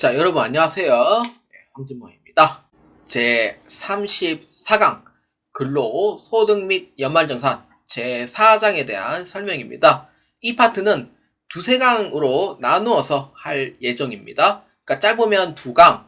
자, 여러분 안녕하세요. 황진모입니다. 제 34강 근로소득 및 연말정산 제4장에 대한 설명입니다. 이 파트는 두세 강으로 나누어서 할 예정입니다. 그러니까 짧으면 2강,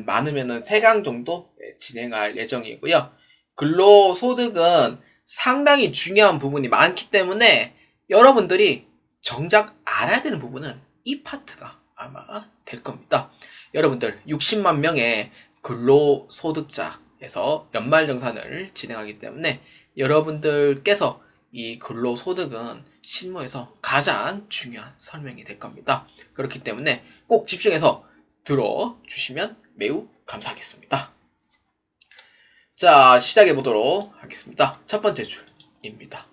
많으면 3강 정도 진행할 예정이고요. 근로소득은 상당히 중요한 부분이 많기 때문에 여러분들이 정작 알아야 되는 부분은 이 파트가 아마 될 겁니다. 여러분들 60만 명의 근로소득자에서 연말정산을 진행하기 때문에 여러분들께서 이 근로소득은 실무에서 가장 중요한 설명이 될 겁니다. 그렇기 때문에 꼭 집중해서 들어주시면 매우 감사하겠습니다. 자, 시작해 보도록 하겠습니다. 첫 번째 줄입니다.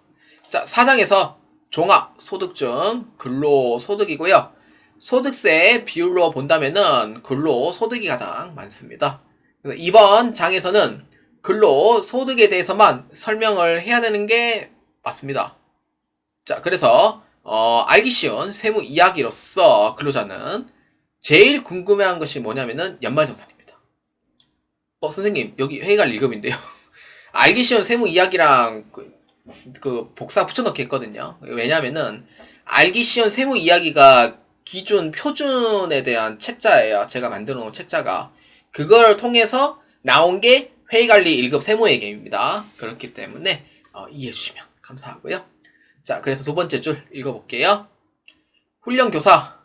자, 4장에서 종합소득 중 근로소득이고요. 소득세 비율로 본다면은 근로소득이 가장 많습니다. 그래서 이번 장에서는 근로소득에 대해서만 설명을 해야 되는 게 맞습니다. 자, 그래서 알기 쉬운 세무 이야기로서 근로자는 제일 궁금해한 것이 뭐냐면은 연말정산입니다. 선생님, 여기 회의갈 1급인데요. 알기 쉬운 세무 이야기랑 그 복사 붙여넣기 했거든요. 왜냐면은 알기 쉬운 세무 이야기가 기준, 표준에 대한 책자예요. 제가 만들어 놓은 책자가. 그걸 통해서 나온 게 회의관리 1급 세무회계입니다. 그렇기 때문에 이해해 주시면 감사하고요. 자, 그래서 두 번째 줄 읽어볼게요. 훈련교사,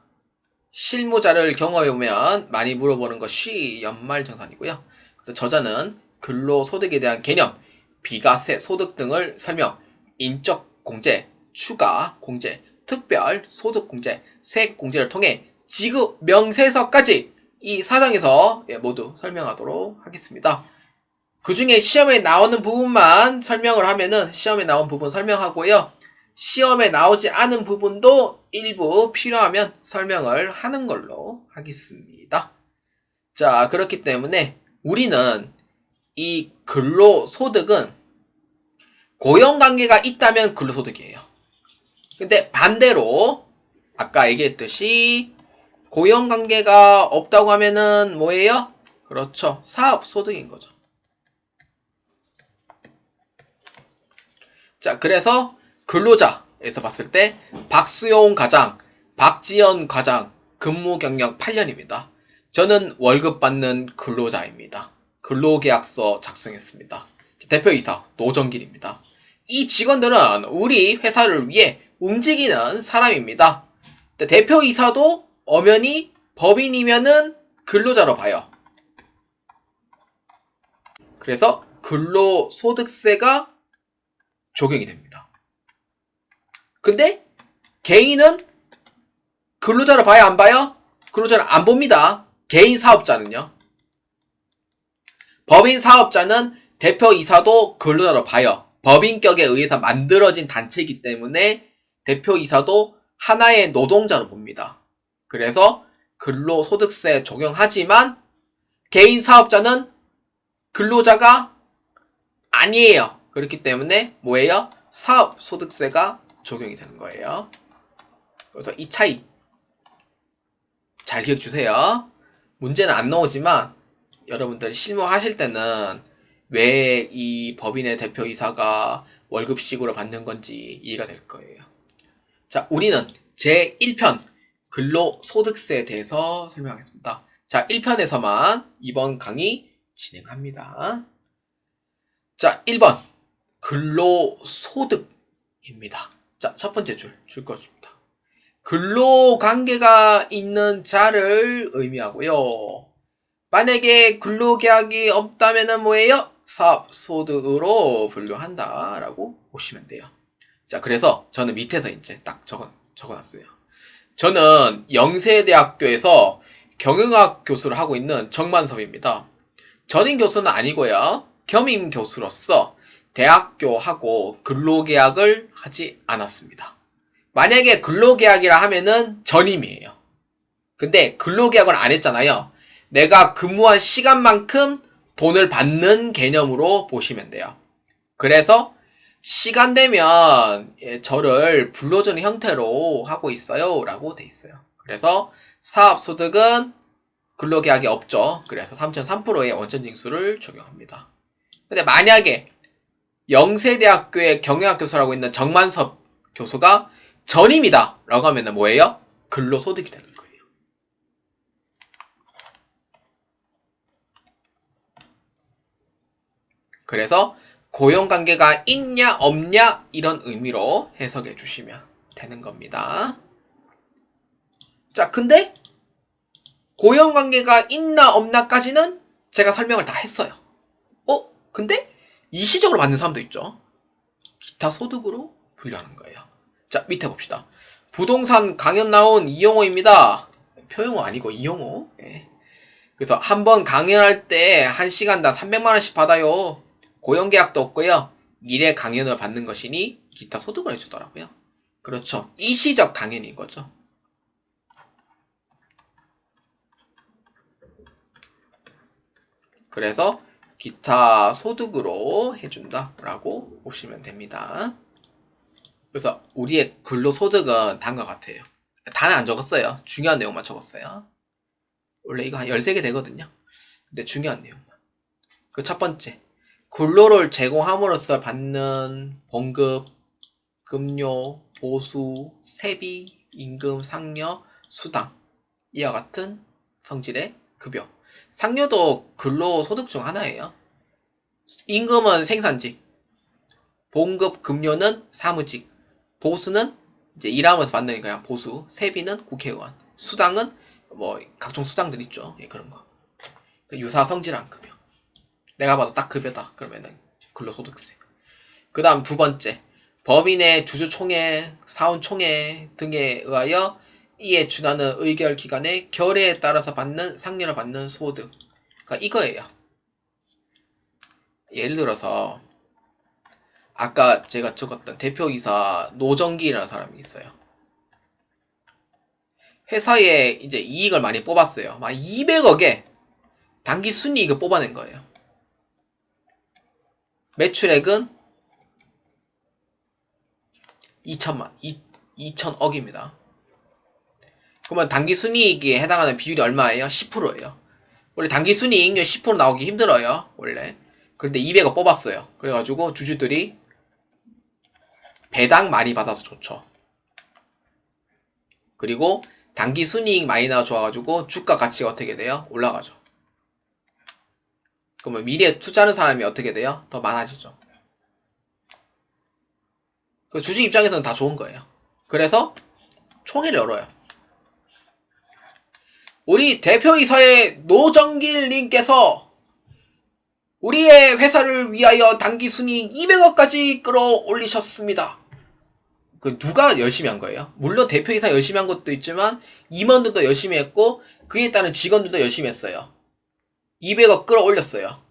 실무자를 경험해보면 많이 물어보는 것이 연말정산이고요. 그래서 저자는 근로소득에 대한 개념, 비과세 소득 등을 설명, 인적 공제, 추가 공제, 특별 소득 공제, 세액 공제를 통해 지급 명세서까지 이 4장에서 모두 설명하도록 하겠습니다. 그 중에 시험에 나오는 부분만 설명을 하면은 시험에 나온 부분 설명하고요. 시험에 나오지 않은 부분도 일부 필요하면 설명을 하는 걸로 하겠습니다. 자, 그렇기 때문에 우리는 이 근로소득은 고용관계가 있다면 근로소득이에요. 근데 반대로 아까 얘기했듯이 고용관계가 없다고 하면은 뭐예요? 그렇죠. 사업소득인 거죠. 자, 그래서 근로자에서 봤을 때 박수용 과장, 박지연 과장 근무 경력 8년입니다. 저는 월급 받는 근로자입니다. 근로계약서 작성했습니다. 대표이사 노정길입니다. 이 직원들은 우리 회사를 위해 움직이는 사람입니다. 대표이사도 엄연히 법인이면은 근로자로 봐요. 그래서 근로소득세가 적용이 됩니다. 근데 개인은 근로자로 봐야 안 봐요? 근로자를 안 봅니다. 개인 사업자는요. 법인 사업자는 대표이사도 근로자로 봐요. 법인격에 의해서 만들어진 단체이기 때문에 대표이사도 하나의 노동자로 봅니다. 그래서 근로소득세 적용하지만 개인 사업자는 근로자가 아니에요. 그렇기 때문에 뭐예요? 사업소득세가 적용이 되는 거예요. 그래서 이 차이 잘 기억해주세요. 문제는 안 나오지만 여러분들 실무하실 때는 왜 이 법인의 대표이사가 월급식으로 받는 건지 이해가 될 거예요. 자, 우리는 제1편 근로소득세에 대해서 설명하겠습니다. 자, 1편에서만 이번 강의 진행합니다. 자, 1번 근로소득입니다. 자, 첫 번째 줄 꺼줍니다. 근로관계가 있는 자를 의미하고요. 만약에 근로계약이 없다면은 뭐예요? 사업소득으로 분류한다라고 보시면 돼요. 자, 그래서 저는 밑에서 이제 딱 적어놨어요. 저는 영세대학교에서 경영학 교수를 하고 있는 정만섭입니다. 전임 교수는 아니고요. 겸임 교수로서 대학교하고 근로계약을 하지 않았습니다. 만약에 근로계약이라 하면은 전임이에요. 근데 근로계약을 안 했잖아요. 내가 근무한 시간만큼 돈을 받는 개념으로 보시면 돼요. 그래서 시간 되면 저를 불러주는 형태로 하고 있어요 라고 돼 있어요. 그래서 사업소득은 근로계약이 없죠. 그래서 3.3%의 원천징수를 적용합니다. 근데 만약에 영세대학교의 경영학 교수라고 있는 정만섭 교수가 전임이다 라고 하면 뭐예요? 근로소득이 되는 거예요. 그래서 고용관계가 있냐 없냐 이런 의미로 해석해 주시면 되는 겁니다. 자, 근데 고용관계가 있나 없나까지는 제가 설명을 다 했어요. 근데 일시적으로 받는 사람도 있죠. 기타 소득으로 분류하는 거예요. 자, 밑에 봅시다. 부동산 강연 나온 이용호입니다. 표용호 아니고 이용호. 네. 그래서 한 번 강연할 때 1시간당 300만원씩 받아요. 고용계약도 없고요. 일회 강연을 받는 것이니 기타 소득을 해주더라고요. 그렇죠. 일시적 강연인 거죠. 그래서 기타 소득으로 해준다라고 보시면 됩니다. 그래서 우리의 근로소득은 다음과 같아요. 다는 안 적었어요. 중요한 내용만 적었어요. 원래 이거 한 13개 되거든요. 근데 중요한 내용만. 그 첫 번째, 근로를 제공함으로써 받는 봉급, 급료, 보수, 세비, 임금, 상여, 수당 이와 같은 성질의 급여. 상여도 근로소득 중 하나예요. 임금은 생산직, 봉급, 급료는 사무직, 보수는 이제 일하면서 받는 그냥 보수, 세비는 국회의원, 수당은 뭐 각종 수당들 있죠. 예, 그런 거. 유사 성질한 급여. 내가 봐도 딱 급여다. 그러면은 근로소득세. 그 다음 두 번째, 법인의 주주총회, 사원총회 등에 의하여 이에 준하는 의결 기관의 결의에 따라서 받는 상여를 받는 소득. 그러니까 이거예요. 예를 들어서 아까 제가 적었던 대표이사 노정기라는 사람이 있어요. 회사에 이제 이익을 많이 뽑았어요. 막 200억에 단기 순이익을 뽑아낸 거예요. 매출액은 2천억입니다. 그러면 단기 순이익에 해당하는 비율이 얼마예요? 10%예요. 원래 단기 순이익률 10% 나오기 힘들어요. 원래. 그런데 200억 뽑았어요. 그래가지고 주주들이 배당 많이 받아서 좋죠. 그리고 단기 순이익 많이 나와 좋아가지고 주가 가치가 어떻게 돼요? 올라가죠. 그러면 미래에 투자하는 사람이 어떻게 돼요? 더 많아지죠. 그 주주 입장에서는 다 좋은 거예요. 그래서 총회를 열어요. 우리 대표이사의 노정길님께서 우리의 회사를 위하여 단기 순이익 200억까지 끌어올리셨습니다. 그 누가 열심히 한 거예요? 물론 대표이사 열심히 한 것도 있지만 임원들도 열심히 했고 그에 따른 직원들도 열심히 했어요. 200억 끌어올렸어요.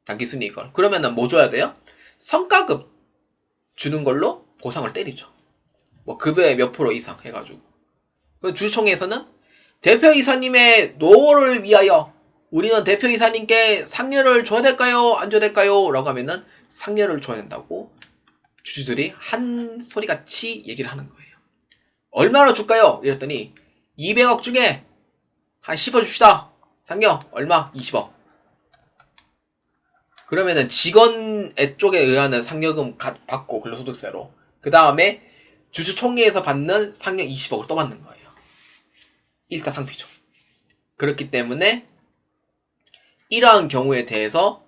단기 순이익을. 그러면은 뭐 줘야 돼요? 성과급 주는 걸로 보상을 때리죠. 뭐 급여의 몇 프로 이상 해가지고. 주주총회에서는 대표이사님의 노를 위하여 우리는 대표이사님께 상여를 줘야 될까요? 안 줘야 될까요? 라고 하면은 상여를 줘야 된다고 주주들이 한 소리같이 얘기를 하는 거예요. 얼마나 줄까요? 이랬더니 200억 중에 한 10억 줍시다. 상여 얼마? 20억. 그러면은 직원의 쪽에 의하는 상여금 받고 근로소득세로 그 다음에 주주총회에서 받는 상여 20억을 또 받는 거예요. 일타상피죠. 그렇기 때문에 이러한 경우에 대해서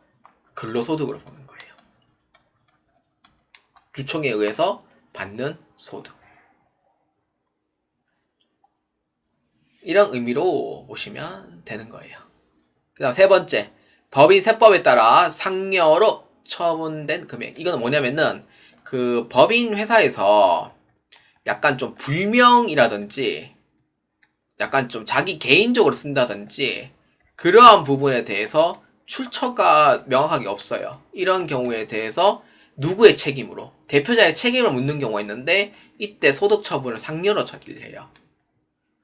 근로소득으로 보는 거예요. 주총에 의해서 받는 소득. 이런 의미로 보시면 되는 거예요. 그 다음 세 번째, 법인 세법에 따라 상여로 처분된 금액. 이건 뭐냐면은 그 법인 회사에서 약간 좀 불명이라든지 약간 좀 자기 개인적으로 쓴다든지 그러한 부분에 대해서 출처가 명확하게 없어요. 이런 경우에 대해서 누구의 책임으로 대표자의 책임을 묻는 경우가 있는데 이때 소득 처분을 상여로 처리를 해요.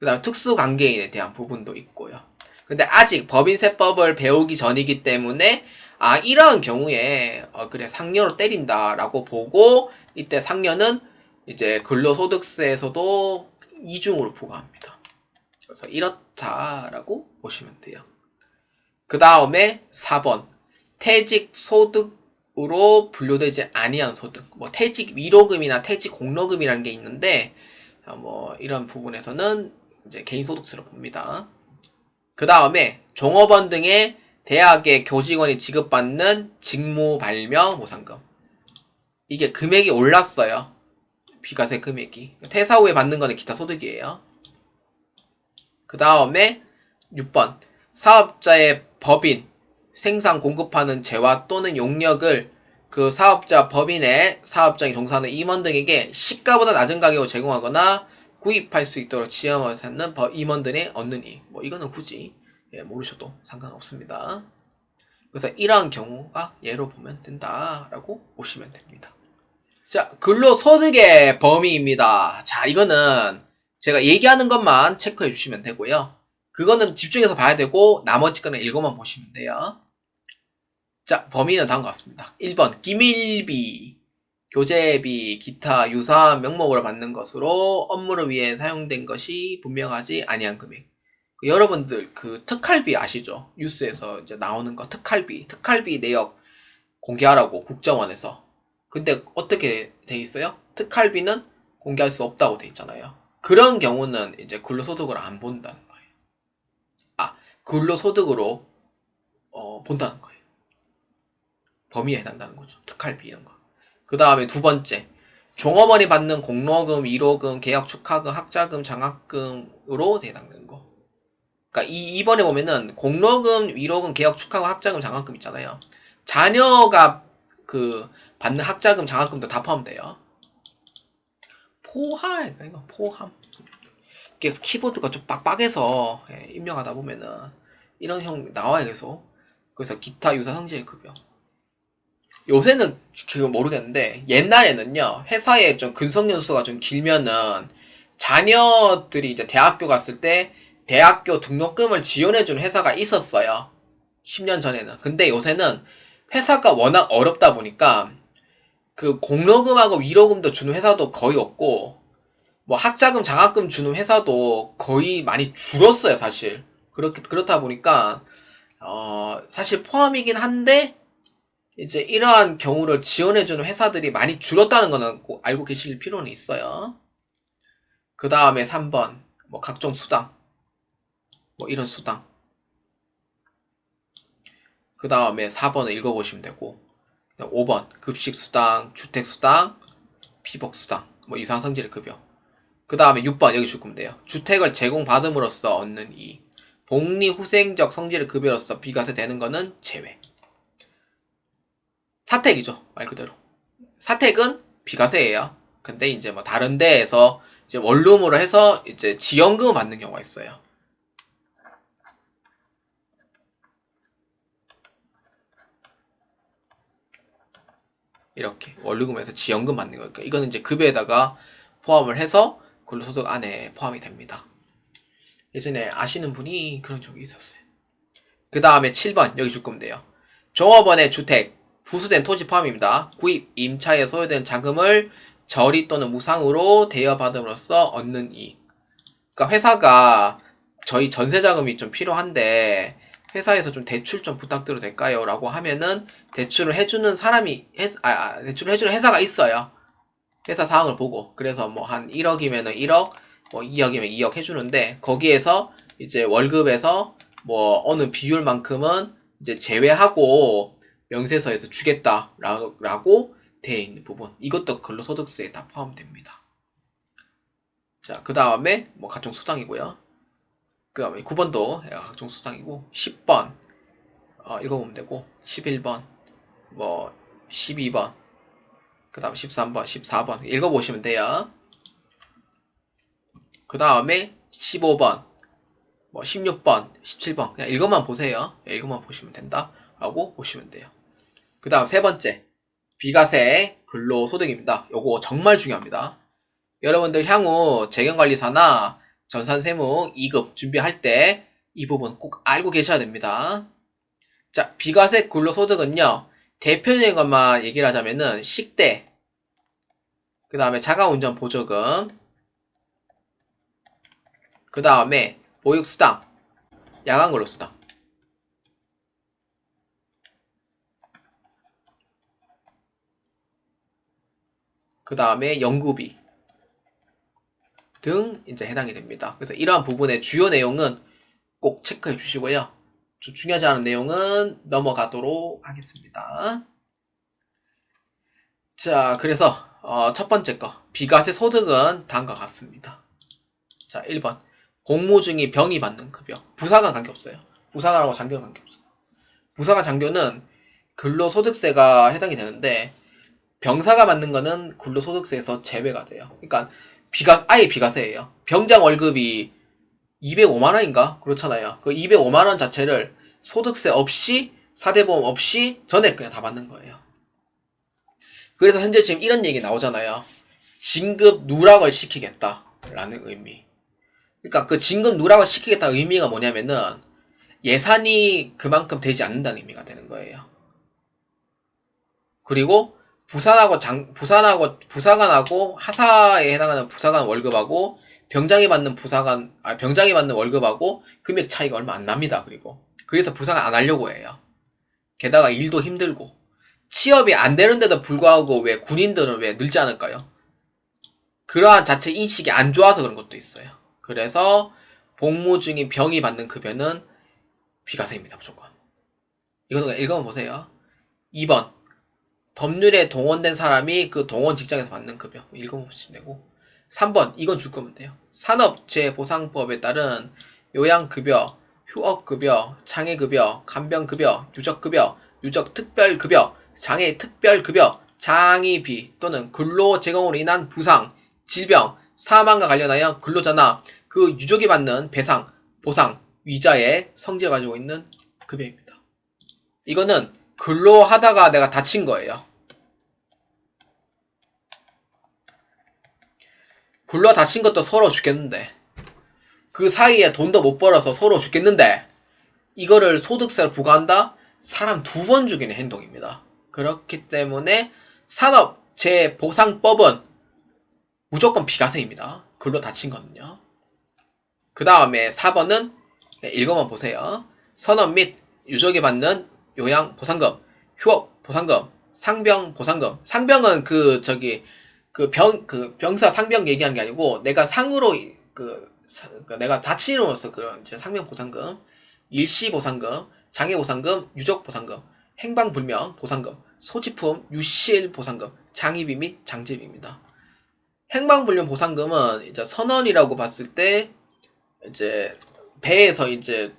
그 다음 특수관계인에 대한 부분도 있고요. 근데 아직 법인세법을 배우기 전이기 때문에 이러한 경우에 그래 상여로 때린다라고 보고 이때 상여는 이제 근로소득세에서도 이중으로 부과합니다. 그래서 이렇다라고 보시면 돼요. 그 다음에 4번 퇴직 소득으로 분류되지 아니한 소득, 뭐 퇴직 위로금이나 퇴직 공로금이라는 게 있는데 뭐 이런 부분에서는 이제 개인소득세로 봅니다. 그 다음에 종업원 등의 대학의 교직원이 지급받는 직무 발명 보상금, 이게 금액이 올랐어요. 비과세 금액이. 퇴사 후에 받는 거는 기타 소득이에요. 그 다음에 6번 사업자의 법인, 생산 공급하는 재화 또는 용역을 그 사업자 법인의 사업장에 종사하는 임원 등에게 시가보다 낮은 가격으로 제공하거나 구입할 수 있도록 지원해서 하는 임원들이 얻는 이익. 뭐 이거는 굳이 모르셔도 상관없습니다. 그래서 이러한 경우가 예로 보면 된다라고 보시면 됩니다. 자, 근로소득의 범위입니다. 자, 이거는 제가 얘기하는 것만 체크해 주시면 되고요. 그거는 집중해서 봐야 되고 나머지 거는 읽어만 보시면 돼요. 자, 범위는 다음과 같습니다. 1번 기밀비, 교재비, 기타 유사한 명목으로 받는 것으로 업무를 위해 사용된 것이 분명하지 아니한 금액. 여러분들 그 특활비 아시죠? 뉴스에서 이제 나오는 거 특활비 내역 공개하라고 국정원에서. 근데 어떻게 돼 있어요? 특활비는 공개할 수 없다고 돼 있잖아요. 그런 경우는 이제 근로소득으로 안 본다는 거예요. 아, 근로소득으로 본다는 거예요. 범위에 해당되는 거죠. 특활비 이런 거. 그 다음에 두 번째, 종업원이 받는 공로금, 위로금, 계약 축하금, 학자금, 장학금으로 해당되는 거. 그러니까 이번에 보면은 공로금, 위로금, 계약 축하금, 학자금, 장학금 있잖아요. 자녀가 그 받는 학자금, 장학금도 다 포함돼요. 포함. 이게 키보드가 좀 빡빡해서 입력하다 보면은 이런 형 나와요 계속. 그래서 기타 유사 성질의 급여. 요새는 그거 모르겠는데 옛날에는요 회사에 좀 근속연수가 좀 길면은 자녀들이 이제 대학교 갔을 때 대학교 등록금을 지원해주는 회사가 있었어요. 10년 전에는. 근데 요새는 회사가 워낙 어렵다 보니까 그 공로금하고 위로금도 주는 회사도 거의 없고 뭐 학자금 장학금 주는 회사도 거의 많이 줄었어요 사실. 그렇다 보니까 사실 포함이긴 한데 이제 이러한 경우를 지원해주는 회사들이 많이 줄었다는 거는 꼭 알고 계실 필요는 있어요. 그 다음에 3번 뭐 각종 수당, 뭐 이런 수당. 그 다음에 4번을 읽어보시면 되고 5번 급식수당, 주택수당, 피복수당, 뭐 이상성질의 급여. 그 다음에 6번 여기 적으면 돼요. 주택을 제공받음으로써 얻는 이익, 복리후생적 성질의 급여로서 비과세 되는 거는 제외. 사택이죠, 말 그대로. 사택은 비과세예요. 근데 이제 뭐 다른 데에서 이제 원룸으로 해서 이제 지연금을 받는 경우가 있어요. 이렇게 원룸에서 지연금 받는 거니까 이거는 이제 급여에다가 포함을 해서 근로소득 안에 포함이 됩니다. 예전에 아시는 분이 그런 적이 있었어요. 그 다음에 7번 여기 줄 거면 돼요. 종업원의 주택, 부수된 토지 포함입니다. 구입, 임차에 소요된 자금을 저리 또는 무상으로 대여받음으로써 얻는 이익. 그러니까 회사가 저희 전세자금이 좀 필요한데 회사에서 좀 대출 좀 부탁드려도 될까요? 라고 하면은 대출을 해주는 사람이 대출을 해주는 회사가 있어요. 회사 사항을 보고. 그래서 뭐 한 1억이면은 1억, 뭐 2억이면 2억 해주는데 거기에서 이제 월급에서 뭐 어느 비율만큼은 이제 제외하고 명세서에서 주겠다라고 되어 있는 부분. 이것도 근로소득세에 다 포함됩니다. 자, 그 다음에 뭐 각종 수당이고요. 그 다음에 9번도 각종 수당이고 10번 읽어보면 되고 11번 뭐 12번 그 다음 13번 14번 읽어보시면 돼요. 그 다음에 15번 뭐 16번 17번 그냥 이것만 보세요. 이것만 보시면 된다 라고 보시면 돼요. 그 다음 세 번째 비과세 근로소득입니다. 요거 정말 중요합니다. 여러분들 향후 재경관리사나 전산세무 2급 준비할 때 이 부분 꼭 알고 계셔야 됩니다. 자, 비과세 근로소득은요, 대표적인 것만 얘기를 하자면은 식대, 그 다음에 자가운전 보조금, 그 다음에 보육수당, 야간근로수당. 그 다음에 연구비 등 이제 해당이 됩니다. 그래서 이러한 부분의 주요 내용은 꼭 체크해 주시고요. 중요하지 않은 내용은 넘어가도록 하겠습니다. 자, 그래서 첫 번째 거 비과세 소득은 다음과 같습니다. 자, 1번 공무 중이 병이 받는 급여. 부사관 관계없어요. 부사관하고 장교는 관계없어요. 부사관 장교는 근로소득세가 해당이 되는데 병사가 받는 거는 근로소득세에서 제외가 돼요. 그러니까 아예 비과세예요. 병장 월급이 205만원인가? 그렇잖아요. 그 205만원 자체를 소득세 없이 사대보험 없이 전액 그냥 다 받는 거예요. 그래서 현재 지금 이런 얘기 나오잖아요. 진급 누락을 시키겠다라는 의미. 그러니까 그 진급 누락을 시키겠다는 의미가 뭐냐면은 예산이 그만큼 되지 않는다는 의미가 되는 거예요. 그리고 부사관하고 하사에 해당하는 부사관 월급하고 병장이 받는 월급하고 금액 차이가 얼마 안 납니다. 그래서 부사관 안 하려고 해요. 게다가 일도 힘들고 취업이 안 되는데도 불구하고 왜 군인들은 왜 늘지 않을까요? 그러한 자체 인식이 안 좋아서 그런 것도 있어요. 그래서 복무 중인 병이 받는 급여는 비과세입니다. 무조건. 이거는 읽어보세요. 2번 법률에 동원된 사람이 그 동원 직장에서 받는 급여. 읽어보시면 되고 3번 이건 줄 거면 돼요. 산업재보상법에 따른 요양급여, 휴업급여, 장애급여, 간병급여, 유적급여, 유적특별급여, 장애특별급여, 장의비 또는 근로재공으로 인한 부상, 질병, 사망과 관련하여 근로자나 그 유족이 받는 배상, 보상, 위자의 성질을 가지고 있는 급여입니다. 이거는 근로하다가 내가 다친 거예요. 굴러 다친 것도 서러워 죽겠는데 그 사이에 돈도 못 벌어서 서러워 죽겠는데 이거를 소득세를 부과한다? 사람 2번 죽이는 행동입니다. 그렇기 때문에 산업재보상법은 무조건 비과세입니다. 굴러 다친 거는요. 그 다음에 4번은 읽어만 보세요. 선업 및 유족이 받는 요양보상금, 휴업보상금, 상병보상금. 상병은 병사 상병 얘기하는 게 아니고, 내가 상으로, 내가 다친으로서 그런 상병보상금, 일시보상금, 장애보상금, 유적보상금, 행방불명 보상금, 소지품 유실보상금, 장의비 및 장제비입니다. 행방불명 보상금은 이제 선원이라고 봤을 때, 이제 배에서 이제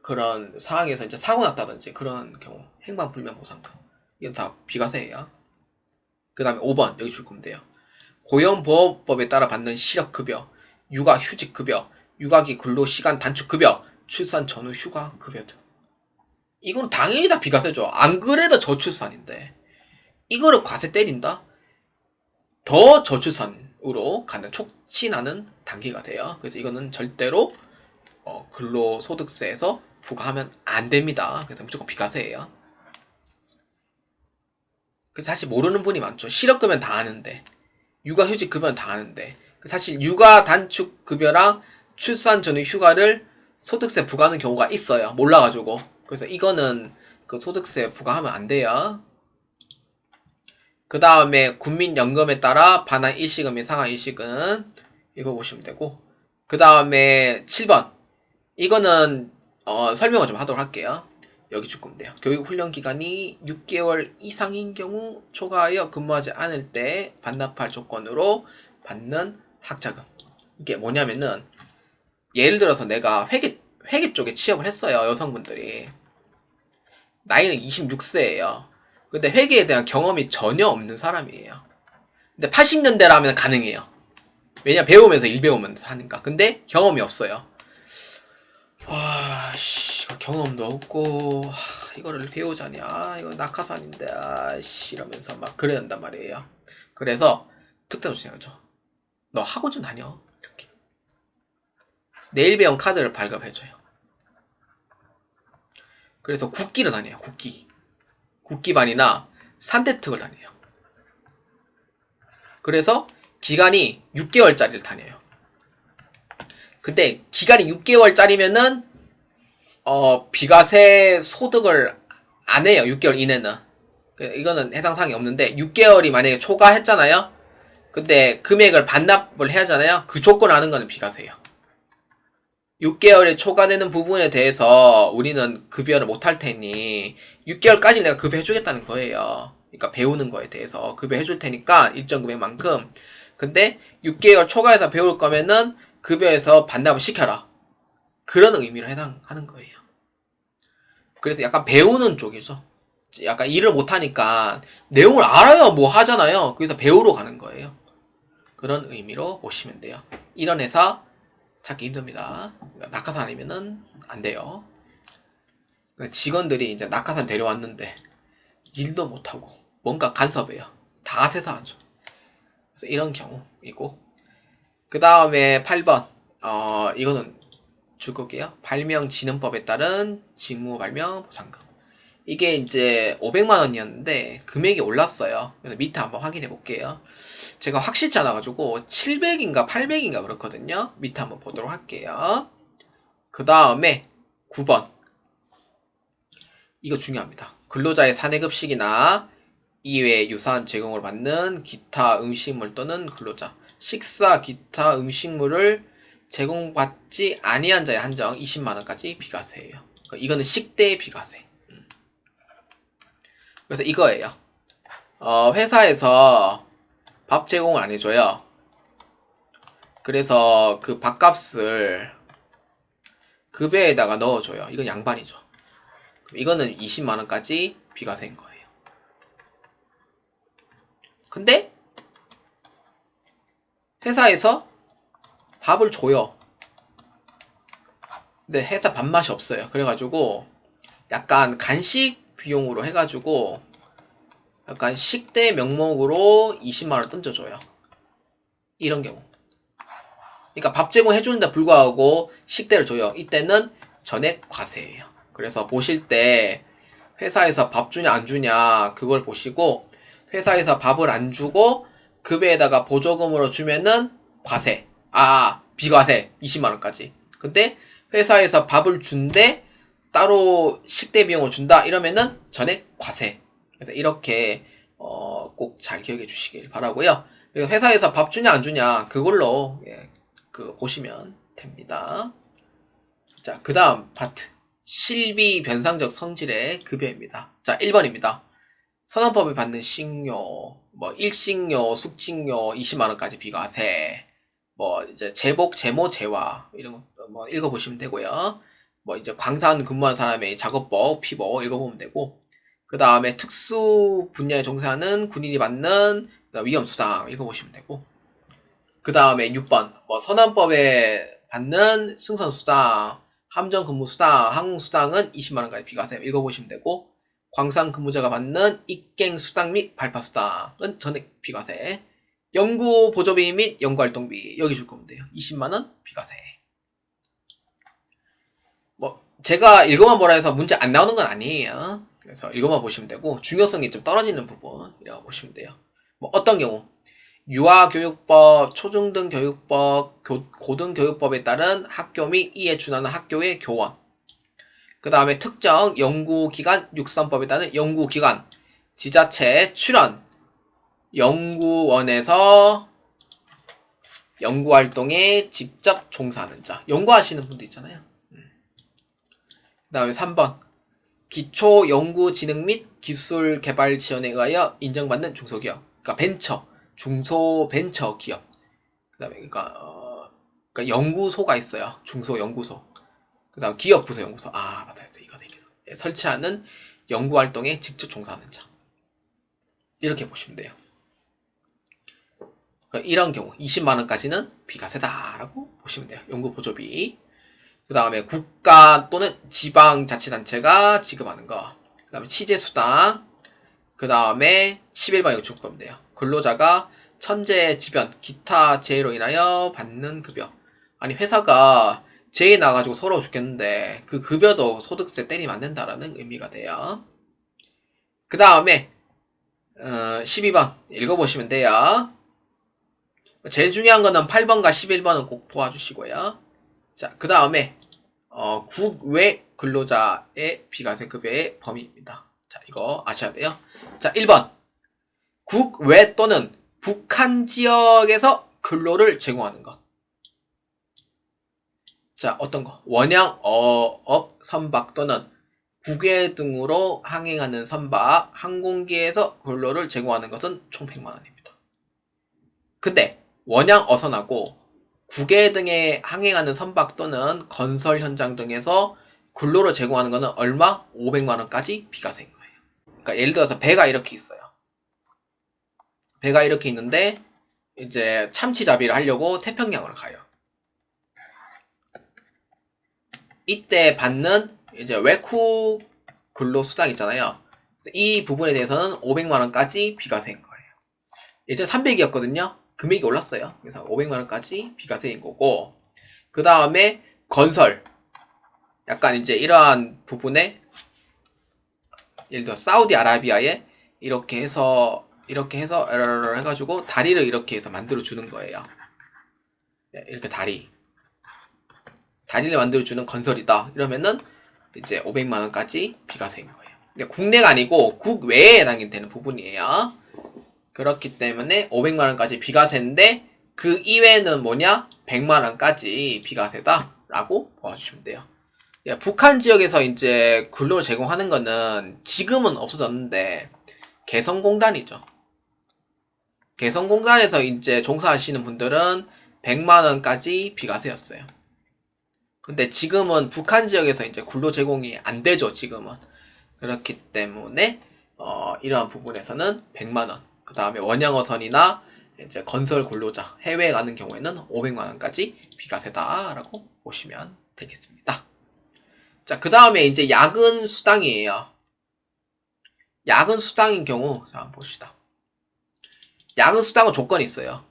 그런 상황에서 이제 사고 났다든지 그런 경우 행방불명 보상금 이건 다 비과세예요. 그 다음에 5번 여기 줄 거면 돼요. 고용보험법에 따라 받는 실업급여, 육아휴직급여, 육아기 근로시간 단축급여, 출산 전후 휴가급여 등 이건 당연히 다 비과세죠. 안 그래도 저출산인데 이거를 과세 때린다? 더 저출산으로 가는 촉진하는 단계가 돼요. 그래서 이거는 절대로 근로소득세에서 부과하면 안 됩니다. 그래서 무조건 비과세예요. 그래서 사실 모르는 분이 많죠. 실업급여는 다 아는데, 육아휴직급여는 다 아는데, 사실 육아단축급여랑 출산 전후 휴가를 소득세 부과하는 경우가 있어요. 몰라가지고. 그래서 이거는 그 소득세 부과하면 안 돼요. 그 다음에 국민연금에 따라 반환 일시금 및 상환 일시금 이거 보시면 되고, 그 다음에 7번 이거는 설명을 좀 하도록 할게요. 여기 줄 거면 돼요. 교육훈련기간이 6개월 이상인 경우 초과하여 근무하지 않을 때 반납할 조건으로 받는 학자금. 이게 뭐냐면은 예를 들어서 내가 회계 쪽에 취업을 했어요. 여성분들이. 나이는 26세예요. 근데 회계에 대한 경험이 전혀 없는 사람이에요. 근데 80년대라면 가능해요. 왜냐 배우면서 일 배우면서 하니까. 근데 경험이 없어요. 경험도 없고 이거를 배우자냐 이거 낙하산인데 이러면서 막 그래야 된단 말이에요. 그래서 특단 조치하죠. 너 학원 좀 다녀. 이렇게 내일 배운 카드를 발급해줘요. 그래서 국기를 다녀요. 국기반이나 산대특을 다녀요. 그래서 기간이 6개월짜리를 다녀요. 근데 기간이 6개월짜리면은 비과세 소득을 안 해요. 6개월 이내는. 이거는 해당 사항이 없는데 6개월이 만약에 초과했잖아요. 근데 금액을 반납을 해야 하잖아요. 그 조건을 하는 거는 비과세예요. 6개월이 초과되는 부분에 대해서 우리는 급여를 못 할 테니 6개월까지 내가 급여해 주겠다는 거예요. 그러니까 배우는 거에 대해서 급여해 줄 테니까 일정 금액만큼. 근데 6개월 초과해서 배울 거면은 급여에서 반납을 시켜라. 그런 의미로 해당하는 거예요. 그래서 약간 배우는 쪽이죠. 약간 일을 못하니까 내용을 알아야 뭐 하잖아요. 그래서 배우러 가는 거예요. 그런 의미로 보시면 돼요. 이런 회사 찾기 힘듭니다. 낙하산 아니면은 안 돼요. 직원들이 이제 낙하산 데려왔는데 일도 못하고 뭔가 간섭해요. 다 세사하죠. 그래서 이런 경우이고, 그 다음에 8번 이거는 줄 거게요. 발명진흥법에 따른 직무 발명 보상금. 이게 이제 500만 원이었는데 금액이 올랐어요. 그래서 밑에 한번 확인해 볼게요. 제가 확실치 않아가지고 700인가 800인가 그렇거든요. 밑에 한번 보도록 할게요. 그 다음에 9번. 이거 중요합니다. 근로자의 사내급식이나 이외의 유사한 제공을 받는 기타 음식물 또는 근로자, 식사 기타 음식물을 제공받지 아니한 자의 한정 20만원까지 비과세예요. 이거는 식대 비과세. 그래서 이거예요. 회사에서 밥 제공을 안 해줘요. 그래서 그 밥값을 급여에다가 넣어줘요. 이건 양반이죠. 이거는 20만원까지 비과세인 거예요. 근데 회사에서 밥을 줘요. 근데 회사 밥맛이 없어요. 그래가지고 약간 간식 비용으로 해가지고 약간 식대 명목으로 20만원 던져줘요. 이런 경우. 그러니까 밥 제공해주는데 불구하고 식대를 줘요. 이때는 전액 과세예요. 그래서 보실 때 회사에서 밥 주냐 안 주냐 그걸 보시고, 회사에서 밥을 안 주고 급여에다가 보조금으로 주면은 과세. 비과세 20만원까지. 근데 회사에서 밥을 준대 따로 식대 비용을 준다 이러면은 전액 과세. 그래서 이렇게 꼭 잘 기억해 주시길 바라고요. 그래서 회사에서 밥 주냐 안 주냐 그걸로 보시면 됩니다. 자, 그 다음 파트. 실비 변상적 성질의 급여입니다. 자, 1번입니다. 선언법에 받는 식료, 일식료, 숙식료 20만원까지 비과세, 이제 제복, 제모, 재화, 이런 거, 읽어보시면 되고요. 이제 광산 근무하는 사람의 작업복, 피복 읽어보면 되고, 그 다음에 특수 분야에 종사하는 군인이 받는 위험수당 읽어보시면 되고, 그 다음에 6번, 선언법에 받는 승선수당, 함정근무수당, 항공수당은 20만원까지 비과세 읽어보시면 되고, 광산근무자가 받는 입갱수당 및 발파수당은 전액 비과세, 연구보조비 및 연구활동비 여기 줄 거면 돼요. 20만원 비과세. 제가 읽어만 보라 해서 문제 안 나오는 건 아니에요. 그래서 읽어만 보시면 되고, 중요성이 좀 떨어지는 부분이라고 보시면 돼요. 어떤 경우 유아교육법, 초중등교육법, 고등교육법에 따른 학교 및 이에 준하는 학교의 교원, 그 다음에 특정 연구기관 육성법에 따른 연구기관, 지자체 출연, 연구원에서 연구활동에 직접 종사하는 자, 연구하시는 분도 있잖아요. 그 다음에 3번 기초연구진흥 및 기술개발 지원에 의하여 인정받는 중소기업, 그러니까 벤처, 중소벤처기업. 그 다음에 그러니까 연구소가 있어요. 중소연구소. 그 다음 기업부서연구소. 맞다. 이거다. 설치하는 연구활동에 직접 종사하는 자. 이렇게 보시면 돼요. 그러니까 이런 경우 20만원까지는 비과세다라고 보시면 돼요. 연구보조비. 그 다음에 국가 또는 지방자치단체가 지급하는 거. 그 다음에 취재수당. 그 다음에 11번 이거 줄거면 돼요. 근로자가 천재지변, 기타 재해로 인하여 받는 급여. 아니 회사가 재해 나가지고 서러워 죽겠는데 그 급여도 소득세 때리면 안 된다라는 의미가 돼요. 그 다음에 12번 읽어보시면 돼요. 제일 중요한 거는 8번과 11번은 꼭 도와주시고요. 자, 그 다음에 국외 근로자의 비과세 급여의 범위입니다. 자, 이거 아셔야 돼요. 자, 1번. 국외 또는 북한 지역에서 근로를 제공하는 것. 자, 어떤 거? 원양 어업 선박 또는 국외 등으로 항행하는 선박, 항공기에서 근로를 제공하는 것은 총 100만 원입니다. 근데 원양 어선하고 국외 등에 항행하는 선박 또는 건설 현장 등에서 근로를 제공하는 것은 얼마? 500만 원까지 비과세인 거예요. 그러니까 예를 들어서 배가 이렇게 있어요. 배가 이렇게 있는데 이제 참치잡이를 하려고 태평양으로 가요. 이때 받는 이제 외국 근로수당 있잖아요. 이 부분에 대해서는 500만 원까지 비과세인 거예요. 예전에 300이었거든요. 금액이 올랐어요. 그래서 500만 원까지 비과세인 거고, 그 다음에 건설. 약간 이제 이러한 부분에 예를 들어 사우디아라비아에 이렇게 해서 해가지고 다리를 이렇게 해서 만들어 주는 거예요. 이렇게 다리를 만들어 주는 건설이다. 이러면은 이제 500만 원까지 비과세인 거예요. 근데 국내가 아니고 국외에 해당되는 부분이에요. 그렇기 때문에 500만 원까지 비과세인데 그 이외에는 뭐냐? 100만 원까지 비과세다라고 봐주시면 돼요. 북한 지역에서 이제 근로 제공하는 거는 지금은 없어졌는데 개성공단이죠. 개성공단에서 이제 종사하시는 분들은 100만 원까지 비과세였어요. 근데 지금은 북한 지역에서 이제 근로 제공이 안 되죠, 지금은. 그렇기 때문에 이러한 부분에서는 100만 원. 그 다음에 원양어선이나 이제 건설 근로자 해외에 가는 경우에는 500만 원까지 비과세다라고 보시면 되겠습니다. 자, 그 다음에 이제 야근 수당이에요. 야근 수당인 경우 자, 한번 봅시다. 야근 수당은 조건이 있어요.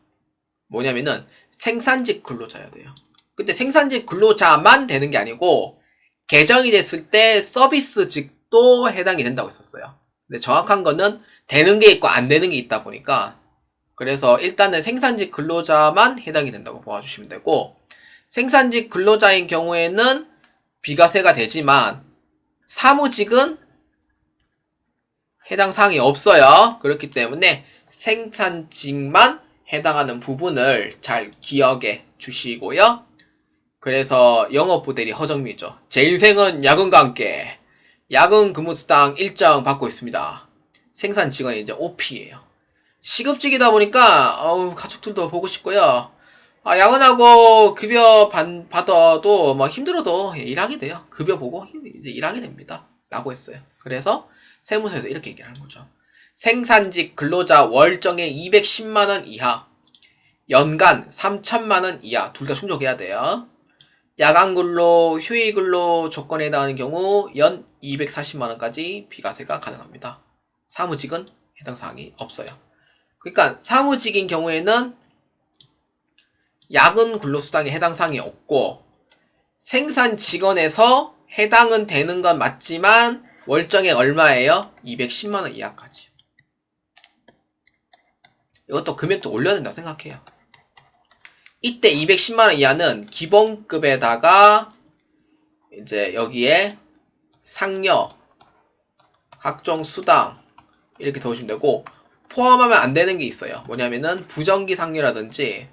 뭐냐면은 생산직 근로자여야 돼요. 근데 생산직 근로자만 되는 게 아니고 개정이 됐을 때 서비스직도 해당이 된다고 했었어요. 근데 정확한 거는 되는 게 있고 안 되는 게 있다 보니까 그래서 일단은 생산직 근로자만 해당이 된다고 봐주시면 되고, 생산직 근로자인 경우에는 비과세가 되지만 사무직은 해당 사항이 없어요. 그렇기 때문에 생산직만 해당하는 부분을 잘 기억해 주시고요. 그래서 영업부대리 허정미죠. 제 인생은 야근과 함께 야근 근무수당 일정 받고 있습니다. 생산 직원이 이제 OP예요. 시급직이다 보니까 가족들도 보고 싶고요. 야근하고 급여 받아도 막 힘들어도 일하게 돼요. 급여 보고 이제 일하게 됩니다. 라고 했어요. 그래서 세무서에서 이렇게 얘기를 하는 거죠. 생산직 근로자 월정액 210만원 이하, 연간 3천만원 이하 둘 다 충족해야 돼요. 야간근로, 휴일근로 조건에 해당하는 경우 연 240만원까지 비과세가 가능합니다. 사무직은 해당 사항이 없어요. 그러니까 사무직인 경우에는 야근 근로수당에 해당 사항이 없고, 생산 직원에서 해당은 되는 건 맞지만 월정액 얼마예요? 210만원 이하까지. 이것도 금액도 올려야 된다고 생각해요. 이때 210만원 이하는 기본급에다가 이제 여기에 상여, 각종 수당 이렇게 넣으시면 되고, 포함하면 안 되는 게 있어요. 뭐냐면은 부정기 상여라든지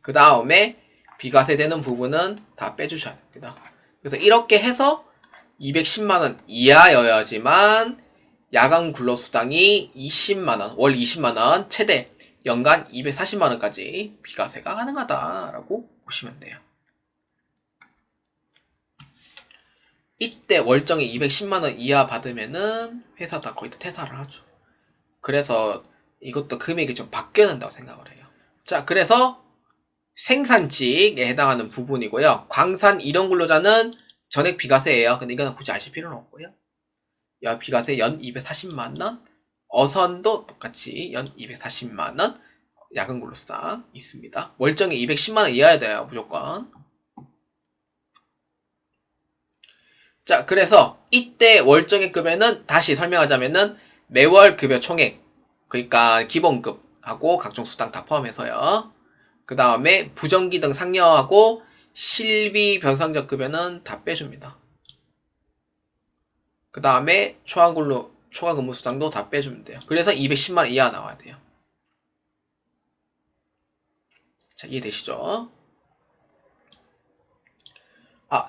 그 다음에 비과세 되는 부분은 다 빼주셔야 됩니다. 그래서 이렇게 해서 210만원 이하여야지만 야간 근로수당이 20만원, 월 20만원, 최대 연간 240만원까지 비과세가 가능하다라고 보시면 돼요. 이때 월정이 210만원 이하 받으면은 회사 다 거의 다 퇴사를 하죠. 그래서 이것도 금액이 좀 바뀌어야 된다고 생각을 해요. 자, 그래서 생산직에 해당하는 부분이고요. 광산 일용 근로자는 전액 비과세예요. 근데 이거는 굳이 아실 필요는 없고요. 비과세 연 240만원, 어선도 똑같이 연 240만원 야근 근로수당 있습니다. 월정이 210만원 이하야 돼요, 무조건. 자, 그래서 이때 월정액 급여는 다시 설명하자면은 매월 급여 총액, 그러니까 기본급하고 각종 수당 다 포함해서요. 그 다음에 부정기 등 상여하고 실비 변상적 급여는 다 빼줍니다. 그 다음에 초과 근무 수당도 다 빼주면 돼요. 그래서 210만원 이하 나와야 돼요. 자, 이해되시죠?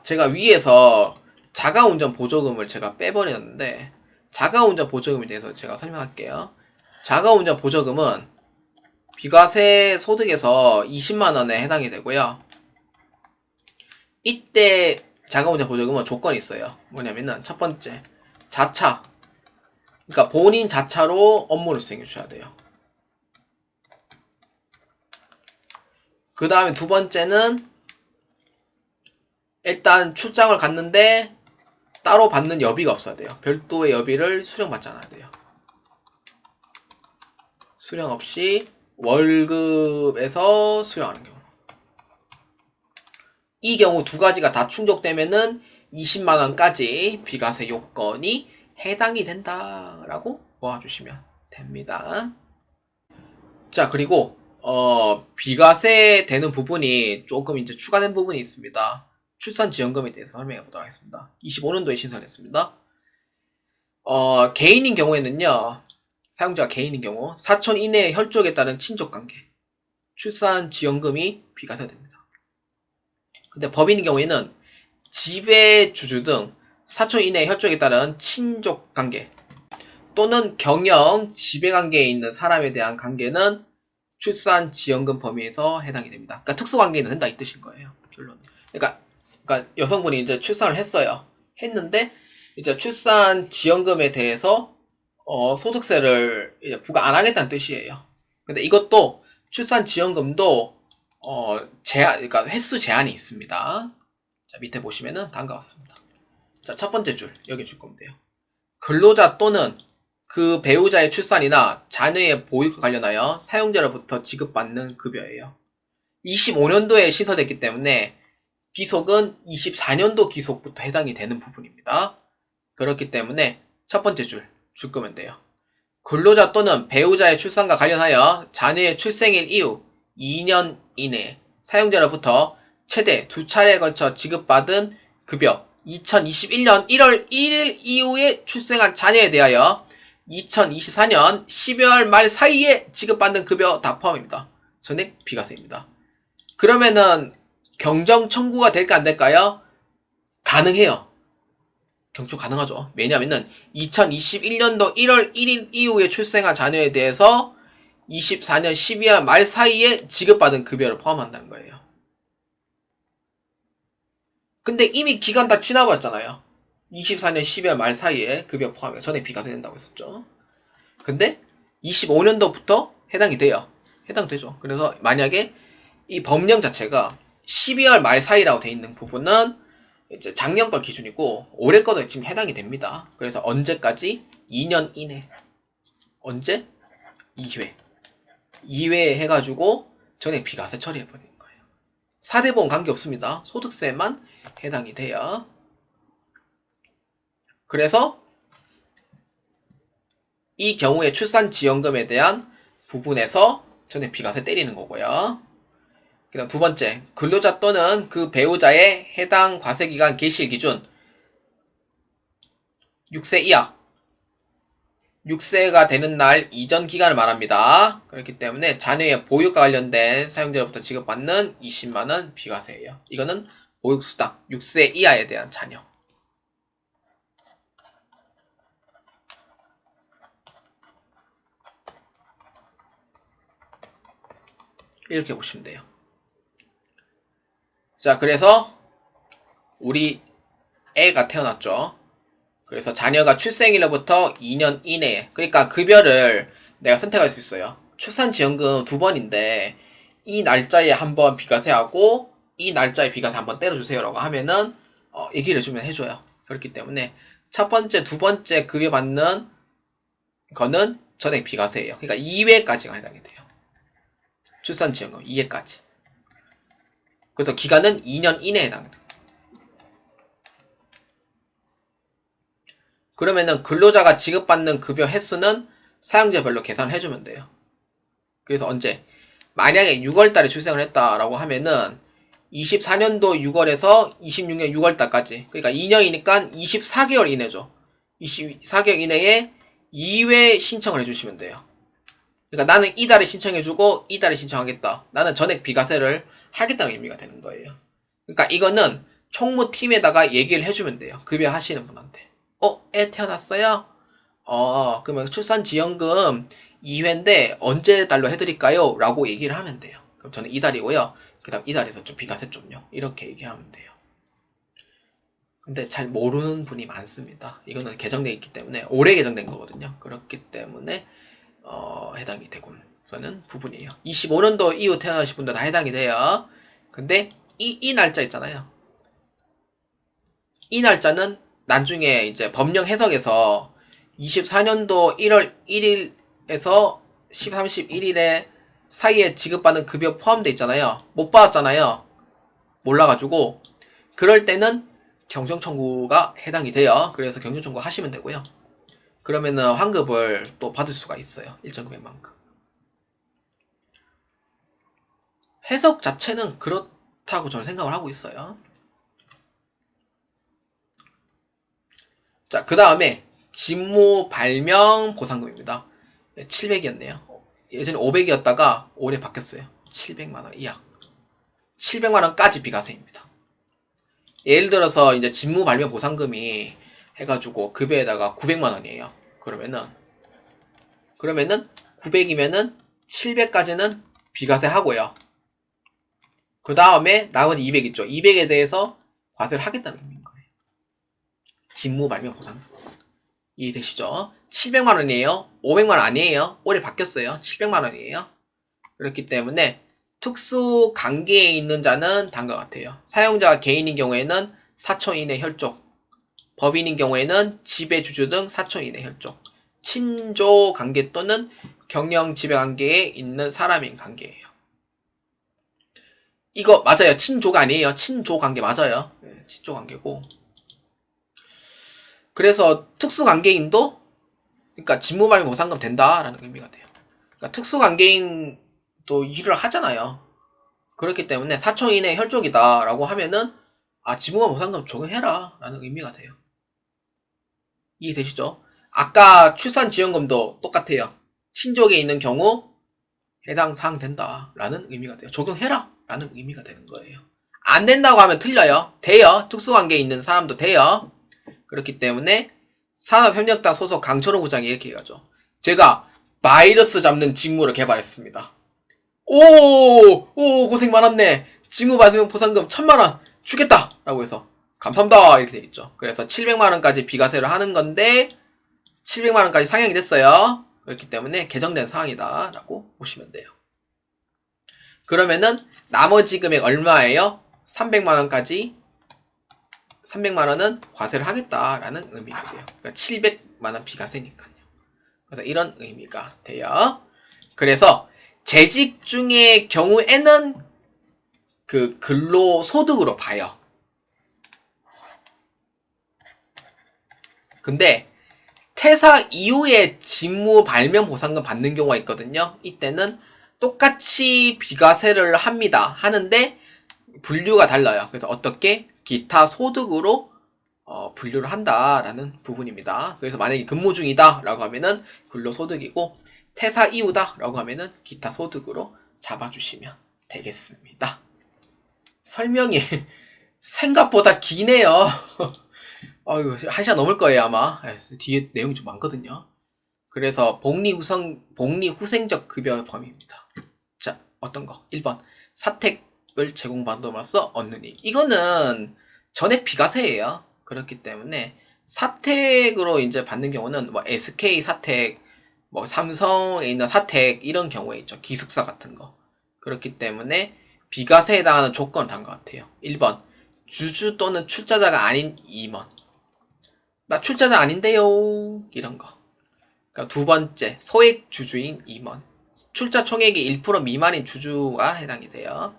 제가 위에서 자가운전 보조금을 제가 빼버렸는데, 자가운전 보조금에 대해서 제가 설명할게요. 자가운전 보조금은 비과세 소득에서 20만원에 해당이 되고요. 이때 자가운전 보조금은 조건이 있어요. 뭐냐면은 첫 번째, 자차. 그러니까 본인 자차로 업무를 수행해 주셔야 돼요. 그 다음에 두 번째는 일단 출장을 갔는데 따로 받는 여비가 없어야 돼요. 별도의 여비를 수령받지 않아야 돼요. 수령 없이 월급에서 수령하는 경우. 이 경우 두 가지가 다 충족되면은 20만원까지 비과세 요건이 해당이 된다라고 모아주시면 됩니다. 자, 그리고 비과세 되는 부분이 조금 이제 추가된 부분이 있습니다. 출산지원금에 대해서 설명해 보도록 하겠습니다. 25년도에 신설했습니다. 개인인 경우에는요, 사용자가 개인인 경우 사촌 이내의 혈족에 따른 친족관계, 출산지원금이 비과세됩니다. 근데 법인인 경우에는 지배주주 등 사촌 이내의 혈족에 따른 친족관계 또는 경영, 지배관계에 있는 사람에 대한 관계는 출산지원금 범위에서 해당이 됩니다. 그러니까 특수관계는 된다 이 뜻인 거예요. 결론. 그러니까 여성분이 이제 출산을 했어요. 했는데 이제 출산지원금에 대해서 소득세를 이제 부과 안 하겠다는 뜻이에요. 근데 이것도 출산지원금도 그러니까 횟수 제한이 있습니다. 자, 밑에 보시면은 다음과 같습니다. 자, 첫 번째 줄 여기 줄 거면 돼요. 근로자 또는 그 배우자의 출산이나 자녀의 보육과 관련하여 사용자로부터 지급받는 급여예요. 25년도에 신설됐기 때문에 기속은 24년도 기속부터 해당이 되는 부분입니다. 그렇기 때문에 첫 번째 줄 거면 돼요. 근로자 또는 배우자의 출산과 관련하여 자녀의 출생일 이후 2년 이내 사용자로부터 최대 2차례에 걸쳐 지급받은 급여 2021년 1월 1일 이후에 출생한 자녀에 대하여 2024년 12월 말 사이에 지급받는 급여 다 포함입니다. 전액 비과세입니다. 그러면은 경정 청구가 될까 안 될까요? 가능해요. 경청 가능하죠. 왜냐면은 2021년도 1월 1일 이후에 출생한 자녀에 대해서 24년 12월 말 사이에 지급받은 급여를 포함한다는 거예요. 근데 이미 기간 다 지나버렸잖아요. 24년 12월 말 사이에 급여 포함해 전에 비과세 된다고 했었죠. 근데 25년도부터 해당이 돼요. 해당되죠. 그래서 만약에 이 법령 자체가 12월 말 사이라고 돼 있는 부분은 이제 작년 걸 기준이고 올해 거도 지금 해당이 됩니다. 그래서 언제까지? 2년 이내. 언제? 2회 해가지고 전에 비과세 처리해버리는 거예요. 4대 보험 관계없습니다. 소득세만 해당이 돼요. 그래서 이 경우에 출산지원금에 대한 부분에서 전에 비과세 때리는 거고요. 그 다음 두 번째, 근로자 또는 그 배우자의 해당 과세기간 개시 기준 6세 이하 6세가 되는 날 이전 기간을 말합니다. 그렇기 때문에 자녀의 보육과 관련된 사용자로부터 지급받는 20만원 비과세예요. 이거는 보육수당 6세 이하에 대한 자녀. 이렇게 보시면 돼요. 자, 그래서 우리 애가 태어났죠. 그래서 자녀가 출생일로부터 2년 이내에, 그러니까 급여를 내가 선택할 수 있어요. 출산지원금 2번인데 이 날짜에 한번 비과세하고 이 날짜에 비과세 한번 때려주세요라고 하면은 얘기를 해주면 해줘요. 그렇기 때문에 첫 번째, 두 번째 급여 받는 거는 전액 비과세예요. 그러니까 2회까지가 해당이 돼요. 출산지원금 2회까지. 그래서 기간은 2년 이내에 해당돼요. 그러면은 근로자가 지급받는 급여 횟수는 사용자별로 계산을 해주면 돼요. 그래서 언제? 만약에 6월달에 출생을 했다라고 하면은 24년도 6월에서 26년 6월달까지, 그러니까 2년이니까 24개월 이내죠. 24개월 이내에 2회 신청을 해주시면 돼요. 그러니까 나는 이달에 신청해주고 이달에 신청하겠다. 나는 전액 비과세를 하겠다는 의미가 되는 거예요. 그러니까 이거는 총무팀에다가 얘기를 해주면 돼요. 급여하시는 분한테. 애 태어났어요? 그러면 출산지원금 2회인데 언제 달로 해드릴까요? 라고 얘기를 하면 돼요. 그럼 저는 이달이고요. 그 다음 이달에서 좀 비과세 좀요. 이렇게 얘기하면 돼요. 근데 잘 모르는 분이 많습니다. 이거는 개정되어 있기 때문에, 올해 개정된 거거든요. 그렇기 때문에 해당이 되고 그는 부분이에요. 25년도 이후 태어나신 분들 다 해당이 돼요. 근데 이 날짜 있잖아요. 이 날짜는 나중에 이제 법령 해석에서 24년도 1월 1일에서 31일에 사이에 지급받는 급여 포함돼 있잖아요. 못 받았잖아요. 몰라가지고 그럴 때는 경정청구가 해당이 돼요. 그래서 경정청구 하시면 되고요. 그러면은 환급을 또 받을 수가 있어요. 일정 금액만큼. 해석 자체는 그렇다고 저는 생각을 하고 있어요. 자, 그 다음에 직무 발명 보상금입니다. 700이었네요. 예전에 500이었다가 올해 바뀌었어요. 700만원 이하. 700만원까지 비과세입니다. 예를 들어서 이제 직무 발명 보상금이 해가지고 급여에다가 900만원이에요. 그러면은 900이면은 700까지는 비과세 하고요. 그 다음에 나머지 200 있죠. 200에 대해서 과세를 하겠다는 의미인 거예요. 직무 발명 보상금. 이해되시죠? 700만원이에요. 500만원 아니에요. 올해 바뀌었어요. 700만원이에요. 그렇기 때문에 특수 관계에 있는 자는 다음과 같아요. 사용자가 개인인 경우에는 4천 이내 혈족, 법인인 경우에는 지배주주 등 4천 이내 혈족, 친조 관계 또는 경영 지배 관계에 있는 사람인 관계예요. 이거 맞아요. 친조가 아니에요. 친조 관계 맞아요. 친조 관계고. 그래서 특수 관계인도 그러니까 직무 발명 보상금 된다라는 의미가 돼요. 그러니까 특수 관계인도 일을 하잖아요. 그렇기 때문에 4천 이내 혈족이다라고 하면은 직무 발명 보상금 적용해라 라는 의미가 돼요. 이해되시죠? 아까 출산지원금도 똑같아요. 친족에 있는 경우 해당 사항 된다라는 의미가 돼요. 적용해라 라는 의미가 되는 거예요. 안 된다고 하면 틀려요. 돼요. 특수관계에 있는 사람도 돼요. 그렇기 때문에 산업협력단 소속 강철호 부장이 이렇게 얘기하죠. 제가 바이러스 잡는 직무를 개발했습니다. 오 고생 많았네. 직무 발생 보상금 1000만원 주겠다 라고 해서 감사합니다 이렇게 되어있죠. 그래서 700만원까지 비과세를 하는 건데 700만원까지 상향이 됐어요. 그렇기 때문에 개정된 사항이다 라고 보시면 돼요. 그러면은 나머지 금액 얼마예요? 300만원까지 300만원은 과세를 하겠다라는 의미가 돼요. 그러니까 700만원 비과세니까요. 그래서 이런 의미가 돼요. 그래서 재직 중의 경우에는 그 근로소득으로 봐요. 근데 퇴사 이후에 직무 발명 보상금 받는 경우가 있거든요. 이때는 똑같이 비과세를 합니다. 하는데 분류가 달라요. 그래서 어떻게 기타 소득으로 분류를 한다라는 부분입니다. 그래서 만약에 근무 중이다 라고 하면은 근로소득이고 퇴사 이후다 라고 하면은 기타 소득으로 잡아주시면 되겠습니다. 설명이 생각보다 기네요. 아유, 1시간 넘을 거예요 아마. 뒤에 내용이 좀 많거든요. 그래서 복리후생적 급여 범위입니다. 자, 어떤 거? 1번 사택을 제공받음으로써 얻는 이익. 이거는 전액 비과세예요. 그렇기 때문에 사택으로 이제 받는 경우는 뭐 SK 사택, 뭐 삼성에 있는 사택 이런 경우에 있죠. 기숙사 같은 거. 그렇기 때문에 비과세에 해당하는 조건 다른 것 같아요. 1번 주주 또는 출자자가 아닌 임원. 나 출자자 아닌데요. 이런 거. 그러니까 두 번째 소액 주주인 임원. 출자 총액이 1% 미만인 주주가 해당이 돼요.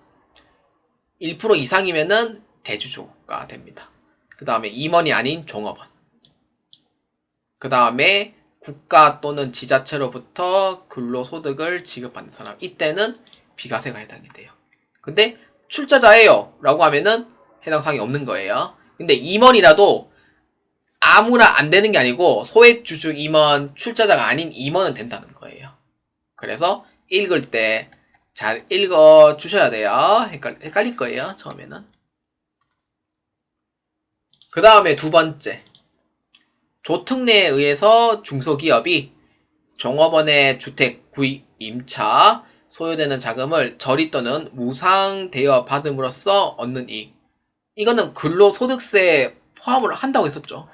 1% 이상이면은 대주주가 됩니다. 그 다음에 임원이 아닌 종업원. 그 다음에 국가 또는 지자체로부터 근로소득을 지급받는 사람. 이때는 비과세가 해당이 돼요. 근데 출자자예요 라고 하면은 해당 사항이 없는 거예요. 근데 임원이라도 아무나 안 되는 게 아니고 소액주주 임원, 출자자가 아닌 임원은 된다는 거예요. 그래서 읽을 때 잘 읽어 주셔야 돼요. 헷갈릴 거예요, 처음에는. 그 다음에 두 번째. 조특례에 의해서 중소기업이 종업원의 주택 구입, 임차, 소요되는 자금을 저리 또는 무상대여 받음으로써 얻는 이익. 이거는 근로소득세에 포함을 한다고 했었죠.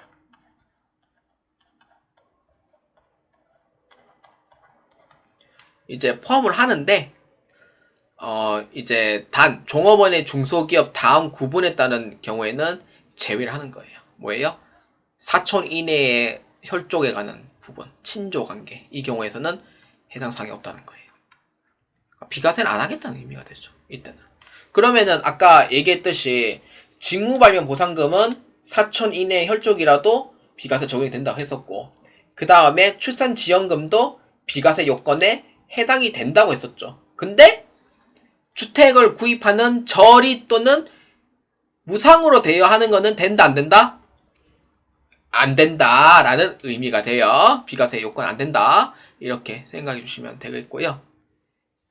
이제 포함을 하는데 이제 단 종업원의 중소기업 다음 구분에 따른 경우에는 제외를 하는 거예요. 뭐예요? 사촌 이내의 혈족에 관한 부분, 친족관계 이 경우에서는 해당 사항이 없다는 거예요. 비과세는 안 하겠다는 의미가 되죠. 이때는. 그러면은 아까 얘기했듯이 직무발면 보상금은 사촌 이내의 혈족이라도 비과세 적용이 된다고 했었고, 그 다음에 출산지원금도 비과세 요건에 해당이 된다고 했었죠. 근데 주택을 구입하는 저리 또는 무상으로 대여하는 거는 된다 안 된다? 안 된다 라는 의미가 돼요. 비과세 요건 안 된다 이렇게 생각해 주시면 되겠고요.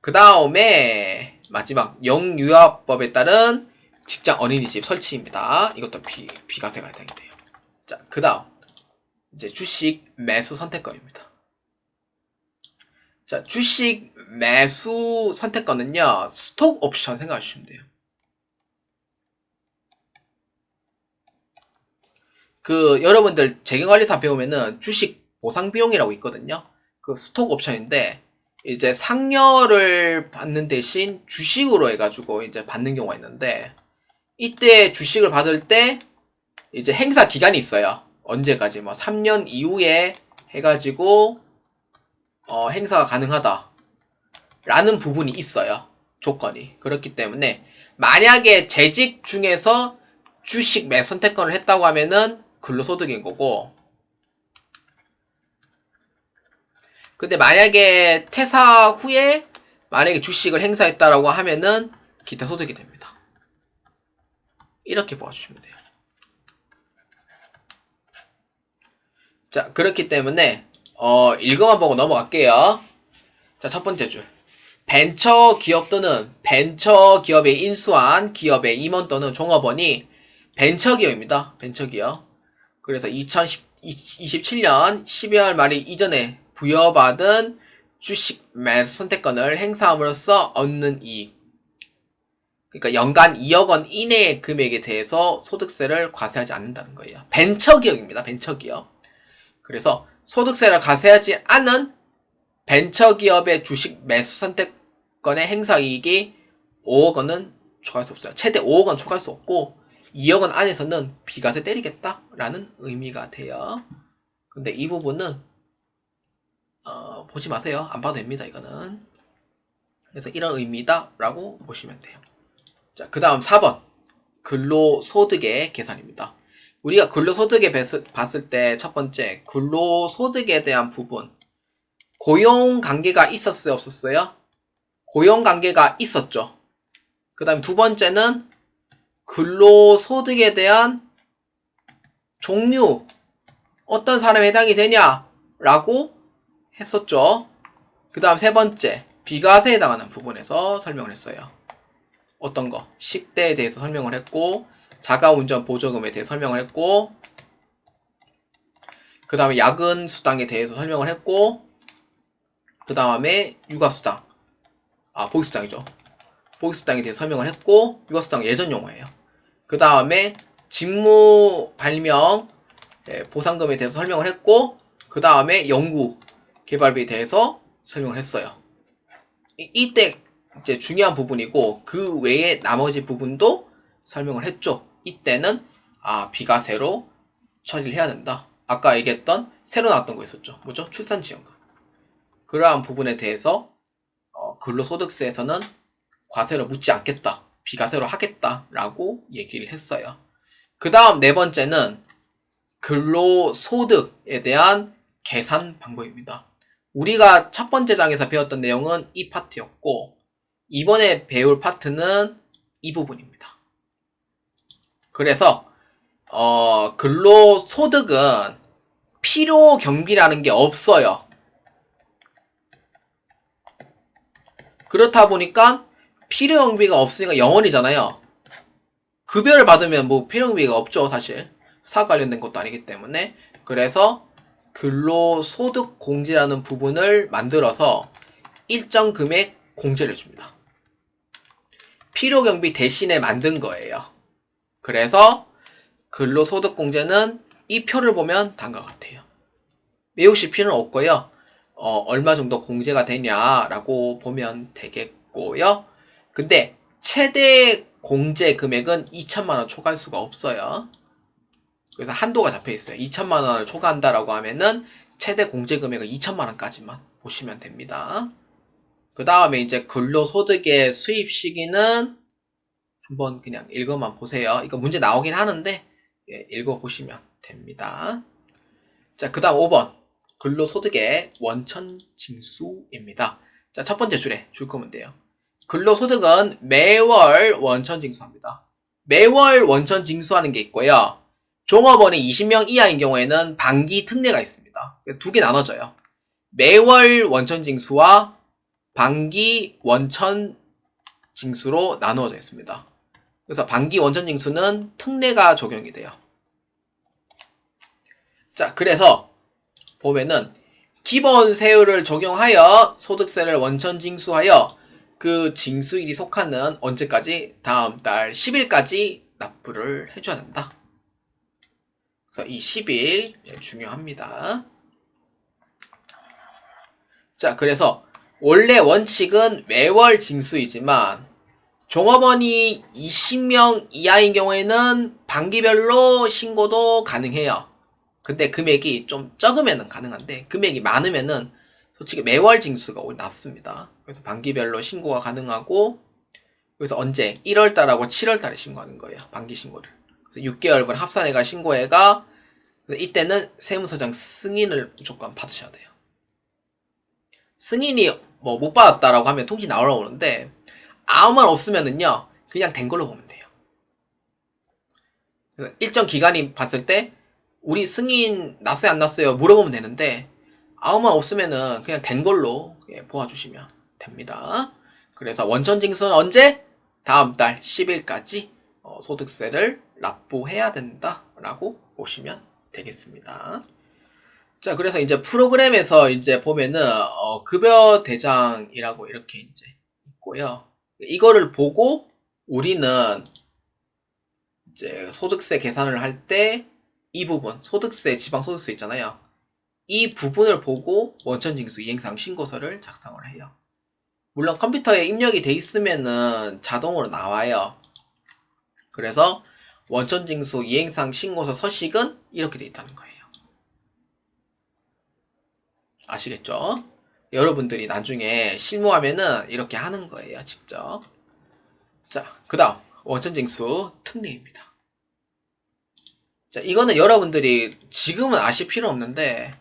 그 다음에 마지막 영유아법에 따른 직장 어린이집 설치입니다. 이것도 비과세가 해당이 돼요. 자, 그 다음 이제 주식 매수 선택권입니다. 자, 주식 매수 선택권은요, 스톡 옵션 생각해 주시면 돼요. 여러분들 재경관리사 배우면은 주식 보상 비용이라고 있거든요. 그 스톡 옵션인데, 이제 상여를 받는 대신 주식으로 해가지고 이제 받는 경우가 있는데, 이때 주식을 받을 때 이제 행사 기간이 있어요. 언제까지? 뭐 3년 이후에 해가지고 행사가 가능하다 라는 부분이 있어요. 조건이. 그렇기 때문에 만약에 재직 중에서 주식 매 선택권을 했다고 하면은 근로소득인 거고, 근데 만약에 퇴사 후에 만약에 주식을 행사했다라고 하면은 기타 소득이 됩니다. 이렇게 봐주시면 돼요. 자, 그렇기 때문에 읽어만 보고 넘어갈게요. 자, 첫 번째 줄. 벤처기업 또는 벤처기업에 인수한 기업의 임원 또는 종업원이 벤처기업입니다. 벤처기업. 그래서 2027년 12월 말 이전에 부여받은 주식 매수 선택권을 행사함으로써 얻는 이익. 그러니까 연간 2억 원 이내의 금액에 대해서 소득세를 과세하지 않는다는 거예요. 벤처기업입니다. 벤처기업. 그래서 소득세를 과세하지 않은 벤처기업의 주식 매수 선택권의 행사이익이 5억 원은 초과할 수 없어요. 최대 5억 원 초과할 수 없고 2억 원 안에서는 비과세 때리겠다라는 의미가 돼요. 근데 이 부분은 보지 마세요. 안 봐도 됩니다. 이거는. 그래서 이런 의미다 라고 보시면 돼요. 자, 그 다음 4번 근로소득의 계산입니다. 우리가 근로소득에 봤을 때 첫 번째 근로소득에 대한 부분, 고용관계가 있었어요? 없었어요? 고용관계가 있었죠. 그 다음에 두 번째는 근로소득에 대한 종류, 어떤 사람에 해당이 되냐라고 했었죠. 그 다음 세 번째, 비과세에 해당하는 부분에서 설명을 했어요. 어떤 거? 식대에 대해서 설명을 했고, 자가운전 보조금에 대해서 설명을 했고, 그 다음에 야근수당에 대해서 설명을 했고, 그 다음에 육아수당, 보육수당이죠. 보육수당에 대해서 설명을 했고, 육아수당 예전 용어예요. 그 다음에 직무 발명 보상금에 대해서 설명을 했고, 그 다음에 연구 개발비에 대해서 설명을 했어요. 이때 이제 중요한 부분이고, 그 외에 나머지 부분도 설명을 했죠. 이때는 비과세로 처리를 해야 된다. 아까 얘기했던 새로 나왔던 거 있었죠. 뭐죠? 출산지원금. 그러한 부분에 대해서 근로소득세에서는 과세를 묻지 않겠다. 비과세로 하겠다라고 얘기를 했어요. 그 다음 네 번째는 근로소득에 대한 계산 방법입니다. 우리가 첫 번째 장에서 배웠던 내용은 이 파트였고, 이번에 배울 파트는 이 부분입니다. 그래서 근로소득은 필요 경비라는 게 없어요. 그렇다 보니까 필요 경비가 없으니까 0원이잖아요. 급여를 받으면 뭐 필요 경비가 없죠, 사실. 사업 관련된 것도 아니기 때문에. 그래서 근로소득 공제라는 부분을 만들어서 일정 금액 공제를 줍니다. 필요 경비 대신에 만든 거예요. 그래서 근로소득 공제는 이 표를 보면 다음과 같아요. 외우실 필요는 없고요. 얼마 정도 공제가 되냐라고 보면 되겠고요. 근데 최대 공제 금액은 2천만원 초과할 수가 없어요. 그래서 한도가 잡혀 있어요. 2천만원을 초과한다라고 하면은 최대 공제 금액은 2천만원까지만 보시면 됩니다. 그 다음에 이제 근로소득의 수입 시기는 한번 그냥 읽어만 보세요. 이거 문제 나오긴 하는데 읽어보시면 됩니다. 자, 그 다음 5번 근로소득의 원천징수입니다. 자, 첫 번째 줄에 줄 거면 돼요. 근로소득은 매월 원천징수합니다. 매월 원천징수하는 게 있고요. 종업원이 20명 이하인 경우에는 반기 특례가 있습니다. 그래서 두 개 나눠져요. 매월 원천징수와 반기 원천징수로 나누어져 있습니다. 그래서 반기 원천징수는 특례가 적용이 돼요. 자, 그래서 보면은 기본 세율을 적용하여 소득세를 원천징수하여 그 징수일이 속하는 언제까지? 다음 달 10일까지 납부를 해줘야 된다. 그래서 이 10일 중요합니다. 자, 그래서 원래 원칙은 매월 징수이지만 종업원이 20명 이하인 경우에는 반기별로 신고도 가능해요. 근데 금액이 좀 적으면 가능한데 금액이 많으면은 솔직히 매월 징수가 오히려 낫습니다. 그래서 반기별로 신고가 가능하고 그래서 언제? 1월달하고 7월달에 신고하는 거예요. 반기 신고를. 그래서 6개월분 합산해가 신고해가 이때는 세무서장 승인을 무조건 받으셔야 돼요. 승인이 뭐 못 받았다라고 하면 통지 나오는데 아무 말 없으면은요 그냥 된 걸로 보면 돼요. 그래서 일정 기간이 봤을 때 우리 승인 났어요 안 났어요 물어보면 되는데 아무 말 없으면은 그냥 된 걸로 보아주시면 됩니다. 그래서 원천징수는 언제? 다음 달 10일까지 소득세를 납부해야 된다라고 보시면 되겠습니다. 자, 그래서 이제 프로그램에서 이제 보면은 급여 대장이라고 이렇게 이제 있고요. 이거를 보고 우리는 이제 소득세 계산을 할 때 이 부분, 소득세, 지방소득세 있잖아요. 이 부분을 보고 원천징수 이행사항 신고서를 작성을 해요. 물론 컴퓨터에 입력이 돼 있으면은 자동으로 나와요. 그래서 원천징수 이행사항 신고서 서식은 이렇게 돼 있다는 거예요. 아시겠죠? 여러분들이 나중에 실무하면은 이렇게 하는 거예요, 직접. 자, 그 다음 원천징수 특례입니다. 자, 이거는 여러분들이 지금은 아실 필요 없는데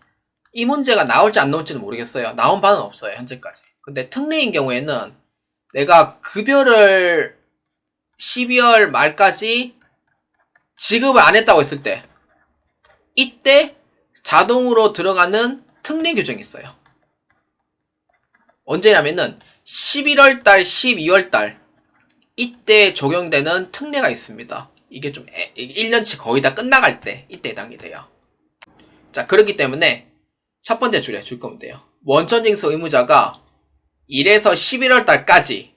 이 문제가 나올지 안 나올지는 모르겠어요. 나온 바는 없어요, 현재까지. 근데 특례인 경우에는 내가 급여를 12월 말까지 지급을 안 했다고 했을 때 이때 자동으로 들어가는 특례 규정이 있어요. 언제냐면은 11월달, 12월달 이때 적용되는 특례가 있습니다. 이게 좀 1년치 거의 다 끝나갈 때 이때 해당이 돼요. 자, 그렇기 때문에 첫 번째 줄에 줄 거면 돼요. 원천징수 의무자가 1에서 11월달까지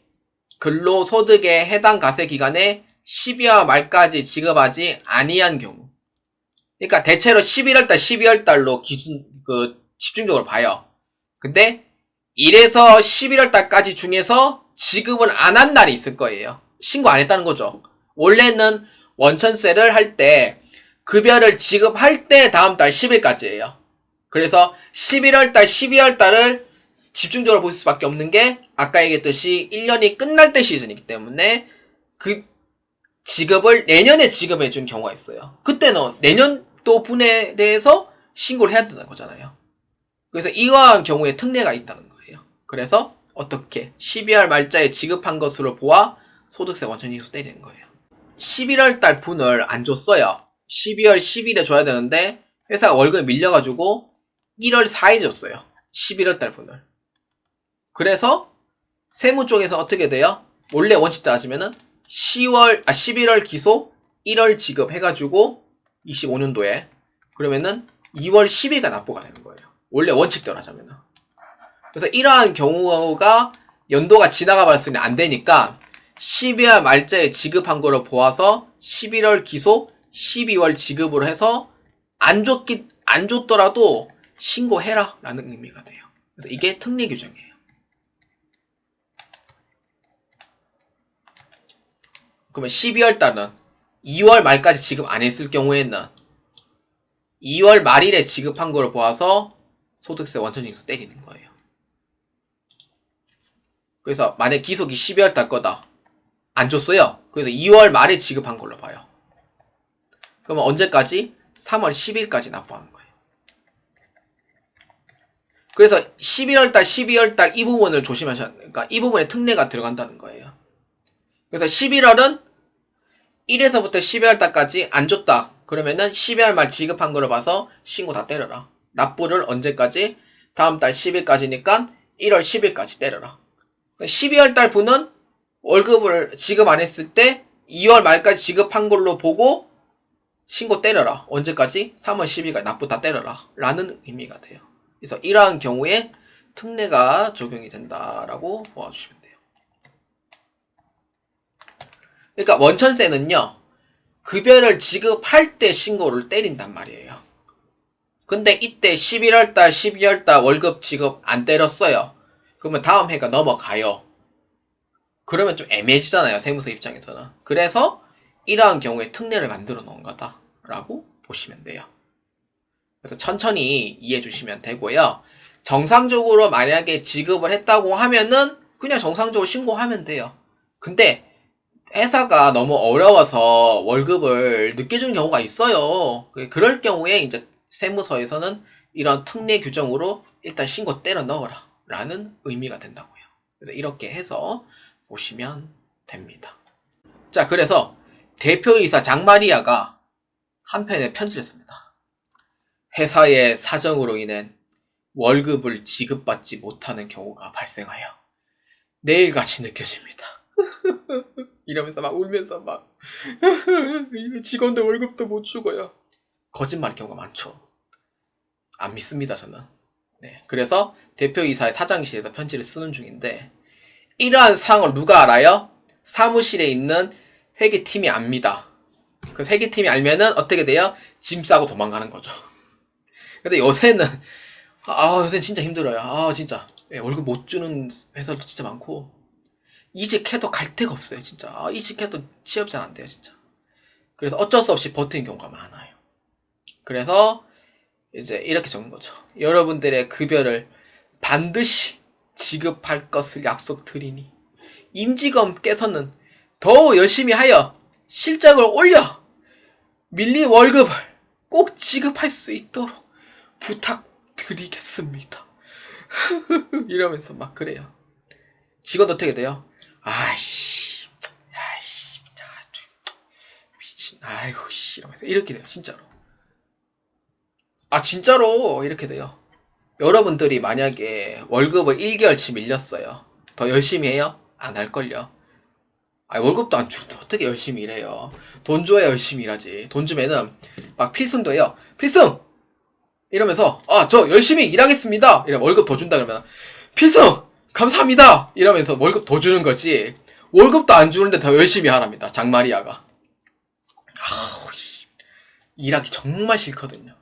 근로소득에 해당 과세 기간에 12월 말까지 지급하지 아니한 경우, 그러니까 대체로 11월달, 12월달로 기준 집중적으로 봐요. 근데 1에서 11월달까지 중에서 지급을 안 한 날이 있을 거예요. 신고 안 했다는 거죠. 원래는 원천세를 할 때 급여를 지급할 때 다음 달 10일까지예요. 그래서 11월달, 12월달을 집중적으로 볼 수밖에 없는 게 아까 얘기했듯이 1년이 끝날 때 시즌이기 때문에 그 지급을 내년에 지급해 준 경우가 있어요. 그때는 내년도 분에 대해서 신고를 해야 된다는 거잖아요. 그래서 이러한 경우에 특례가 있다는 거예요. 그래서 어떻게 12월 말자에 지급한 것으로 보아 소득세 원천징수 때리는 거예요. 11월 달 분을 안 줬어요. 12월 10일에 줘야 되는데 회사가 월급이 밀려가지고 1월 4일에 줬어요. 11월 달 분을. 그래서 세무 쪽에서 어떻게 돼요? 원래 원칙 따지면은 11월 기소 1월 지급 해가지고 25년도에 그러면은 2월 10일가 납부가 되는 거예요. 원래 원칙대로 하자면은. 그래서 이러한 경우가 연도가 지나가 버렸으니 안 되니까 12월 말자에 지급한 거로 보아서 11월 기소 12월 지급으로 해서 안 줬더라도 신고해라 라는 의미가 돼요. 그래서 이게 특례 규정이에요. 그러면 12월 달은 2월 말까지 지급 안 했을 경우에는 2월 말일에 지급한 거로 보아서 소득세 원천징수 때리는 거예요. 그래서 만약 기속이 12월 달 거다. 안 줬어요. 그래서 2월 말에 지급한 걸로 봐요. 그러면 언제까지? 3월 10일까지 납부하는 거예요. 그래서 11월 달, 12월 달 이 부분을 조심하셔야, 그러니까 이 부분에 특례가 들어간다는 거예요. 그래서 11월은 1에서부터 12월 달까지 안 줬다. 그러면은 12월 말 지급한 거로 봐서 신고 다 때려라. 납부를 언제까지? 다음 달 10일까지니까 1월 10일까지 때려라. 12월 달 분은 월급을 지급 안 했을 때 2월 말까지 지급한 걸로 보고 신고 때려라. 언제까지? 3월 10일까지 납부 다 때려라. 라는 의미가 돼요. 그래서 이러한 경우에 특례가 적용이 된다라고 보아주시면 돼요. 그러니까 원천세는요. 급여를 지급할 때 신고를 때린단 말이에요. 근데 이때 11월달, 12월달 월급 지급 안 때렸어요. 그러면 다음 해가 넘어가요. 그러면 좀 애매해지잖아요. 세무서 입장에서는. 그래서 이러한 경우에 특례를 만들어 놓은 거다라고 보시면 돼요. 그래서 천천히 이해해 주시면 되고요. 정상적으로 만약에 지급을 했다고 하면은 그냥 정상적으로 신고하면 돼요. 근데 회사가 너무 어려워서 월급을 늦게 주는 경우가 있어요. 그럴 경우에 이제 세무서에서는 이런 특례 규정으로 일단 신고 때려 넣어라 라는 의미가 된다고요. 그래서 이렇게 해서 보시면 됩니다. 자, 그래서 대표이사 장마리아가 한편에 편지를 했습니다. 회사의 사정으로 인해 월급을 지급받지 못하는 경우가 발생하여 내일같이 느껴집니다. 이러면서 막 울면서 막 직원들 월급도 못 주고요. 거짓말일 경우가 많죠. 안 믿습니다, 저는. 네, 그래서 대표이사의 사장실에서 편지를 쓰는 중인데 이러한 사항을 누가 알아요? 사무실에 있는 회계팀이 압니다. 그 회계팀이 알면은 어떻게 돼요? 짐 싸고 도망가는 거죠. 근데 요새는 요새는 진짜 힘들어요. 진짜 월급 못 주는 회사도 진짜 많고 이직해도 갈 데가 없어요, 진짜. 이직해도 취업 잘 안 돼요, 진짜. 그래서 어쩔 수 없이 버티는 경우가 많아요. 그래서 이제 이렇게 적은 거죠. 여러분들의 급여를 반드시 지급할 것을 약속드리니 임직원께서는 더 열심히 하여 실적을 올려 밀린 월급을 꼭 지급할 수 있도록 부탁드리겠습니다. 이러면서 막 그래요. 직원 어떻게 돼요? 아이씨, 미친, 아이고, 씨, 이러면서 이렇게 돼요, 진짜로. 진짜로 이렇게 돼요. 여러분들이 만약에 월급을 1개월치 밀렸어요. 더 열심히 해요? 안 할걸요. 월급도 안 주는데 어떻게 열심히 일해요? 돈 줘야 열심히 일하지. 돈 주면은 막 필승도 해요. 필승! 이러면서 저 열심히 일하겠습니다. 이러면 월급 더 준다 그러면 필승! 감사합니다! 이러면서 월급 더 주는 거지. 월급도 안 주는데 더 열심히 하랍니다. 장마리아가. 일하기 정말 싫거든요.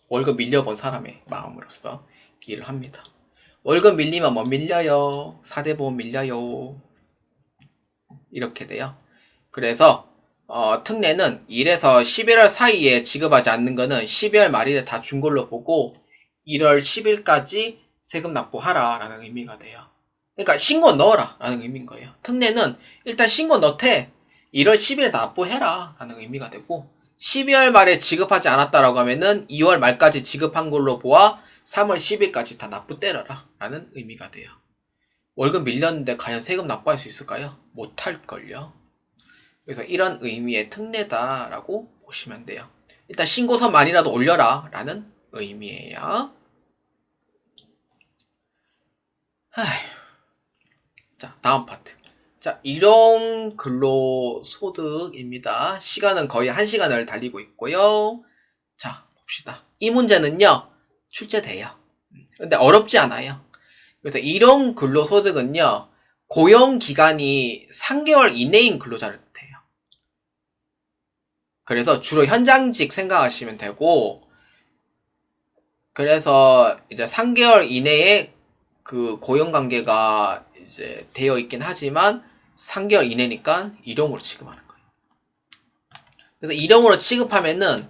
월급 밀려본 사람의 마음으로서 일을 합니다. 월급 밀리면 뭐 밀려요? 사대보험 밀려요? 이렇게 돼요. 그래서 특례는 1에서 11월 사이에 지급하지 않는 거는 12월 말일에 다 준 걸로 보고 1월 10일까지 세금 납부하라 라는 의미가 돼요. 그러니까 신고 넣어라 라는 의미인 거예요. 특례는 일단 신고 넣되 1월 10일에 납부해라 라는 의미가 되고 12월 말에 지급하지 않았다라고 하면은 2월 말까지 지급한 걸로 보아 3월 10일까지 다 납부 때려라 라는 의미가 돼요. 월급 밀렸는데 과연 세금 납부할 수 있을까요? 못할걸요. 그래서 이런 의미의 특례다라고 보시면 돼요. 일단 신고서만이라도 올려라 라는 의미예요. 자, 다음 파트. 자, 일용 근로소득입니다. 시간은 거의 1시간을 달리고 있고요. 자, 봅시다. 이 문제는요, 출제돼요. 근데 어렵지 않아요. 그래서 일용 근로소득은요, 고용기간이 3개월 이내인 근로자를 뜻해요. 그래서 주로 현장직 생각하시면 되고, 그래서 이제 3개월 이내에 그 고용관계가 이제 되어 있긴 하지만 3개월 이내니까 일용으로 취급하는 거예요. 그래서 일용으로 취급하면은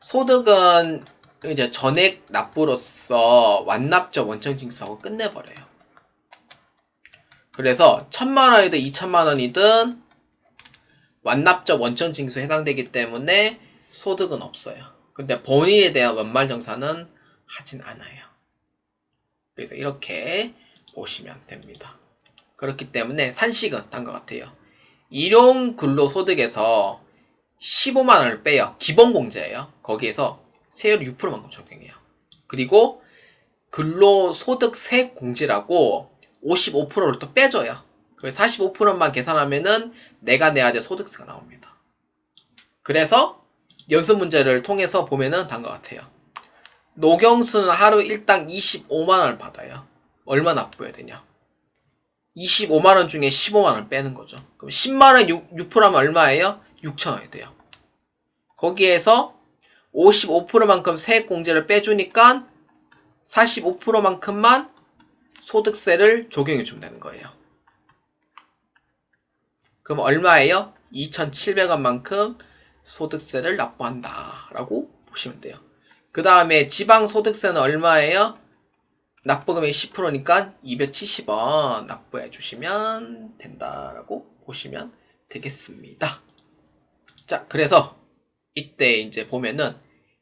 소득은 이제 전액 납부로서 완납적 원천징수하고 끝내버려요. 그래서 1,000만원이든 2,000만원이든 완납적 원천징수에 해당되기 때문에 소득은 없어요. 근데 본인에 대한 원말정산은 하진 않아요. 그래서 이렇게 보시면 됩니다. 그렇기 때문에 산식은 딴 것 같아요. 일용 근로소득에서 15만원을 빼요. 기본공제예요. 거기에서 세율 6%만큼 적용해요. 그리고 근로소득세 공제라고 55%를 또 빼줘요. 그 45%만 계산하면은 내가 내야 될 소득세가 나옵니다. 그래서 연습 문제를 통해서 보면은 단 것 같아요. 노경수는 하루 일당 25만원을 받아요. 얼마 납부해야 되냐? 25만원 중에 15만원 빼는 거죠. 그럼 10만원 6%하면 얼마예요? 6천원이 돼요. 거기에서 55%만큼 세액공제를 빼주니까 45%만큼만 소득세를 적용해주면 되는 거예요. 그럼 얼마예요? 2,700원만큼 소득세를 납부한다 라고 보시면 돼요. 그 다음에 지방소득세는 얼마예요? 납부금액이 10%니까 270원 납부해 주시면 된다라고 보시면 되겠습니다. 자, 그래서 이때 이제 보면은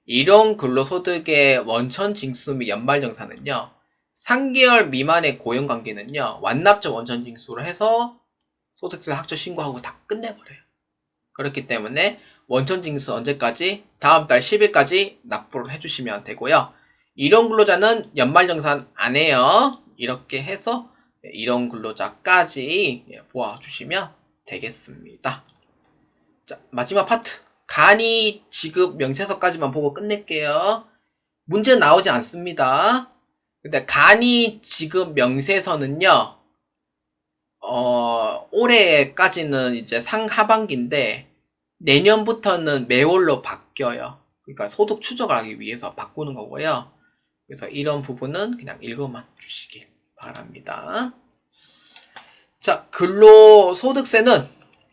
일용 근로소득의 원천징수 및 연말정산은요, 3개월 미만의 고용관계는요, 완납적 원천징수를 해서 소득세 학조 신고하고 다 끝내버려요. 그렇기 때문에 원천징수 언제까지? 다음 달 10일까지 납부를 해주시면 되고요. 일용 근로자는 연말정산 안 해요. 이렇게 해서 일용 근로자까지 보아주시면 되겠습니다. 자, 마지막 파트. 간이 지급 명세서까지만 보고 끝낼게요. 문제 나오지 않습니다. 근데 간이 지급 명세서는요, 올해까지는 이제 상하반기인데, 내년부터는 매월로 바뀌어요. 그러니까 소득 추적을 하기 위해서 바꾸는 거고요. 그래서 이런 부분은 그냥 읽어만 주시길 바랍니다. 자, 근로소득세는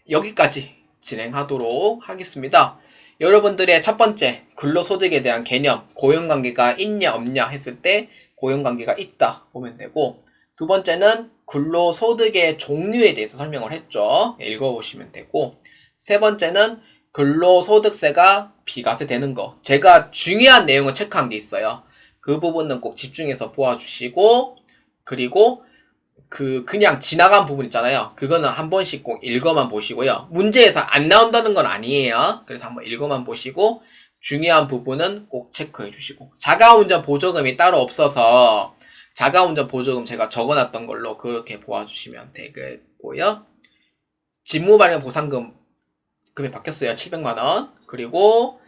여기까지 진행하도록 하겠습니다. 여러분들의 첫 번째 근로소득에 대한 개념, 고용관계가 있냐 없냐 했을 때 고용관계가 있다 보면 되고, 두 번째는 근로소득의 종류에 대해서 설명을 했죠. 읽어보시면 되고, 세 번째는 근로소득세가 비과세 되는 거. 제가 중요한 내용을 체크한 게 있어요. 그 부분은 꼭 집중해서 보아주시고, 그리고 그냥 지나간 부분 있잖아요. 그거는 한 번씩 꼭 읽어만 보시고요. 문제에서 안 나온다는 건 아니에요. 그래서 한번 읽어만 보시고, 중요한 부분은 꼭 체크해 주시고, 자가운전 보조금이 따로 없어서 자가운전 보조금 제가 적어놨던 걸로 그렇게 보아주시면 되겠고요. 직무 발령 보상금 금액 바뀌었어요. 700만원. 그리고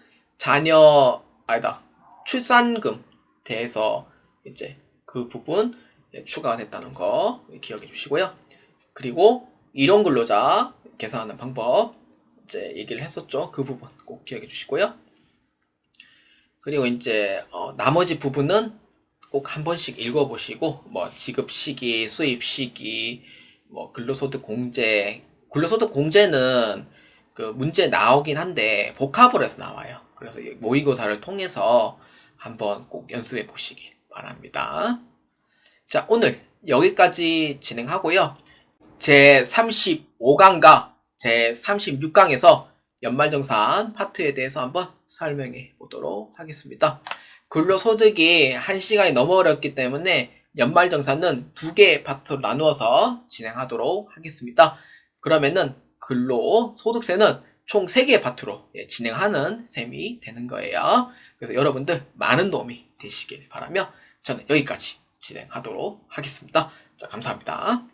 출산금 대해서 이제 그 부분 추가가 됐다는 거 기억해 주시고요. 그리고 일용 근로자 계산하는 방법 이제 얘기를 했었죠. 그 부분 꼭 기억해 주시고요. 그리고 이제 나머지 부분은 꼭 한 번씩 읽어보시고, 뭐 지급 시기, 수입 시기, 뭐 근로소득 공제는 그 문제 나오긴 한데 복합으로 해서 나와요. 그래서 모의고사를 통해서 한번 꼭 연습해 보시길 바랍니다. 자, 오늘 여기까지 진행하고요. 제 35강과 제 36강에서 연말정산 파트에 대해서 한번 설명해 보도록 하겠습니다. 근로소득이 1시간이 너무 어렵기 때문에 연말정산은 두 개의 파트로 나누어서 진행하도록 하겠습니다. 그러면은 근로소득세는 총 3개의 파트로 진행하는 셈이 되는 거예요. 그래서 여러분들 많은 도움이 되시길 바라며 저는 여기까지 진행하도록 하겠습니다. 자, 감사합니다.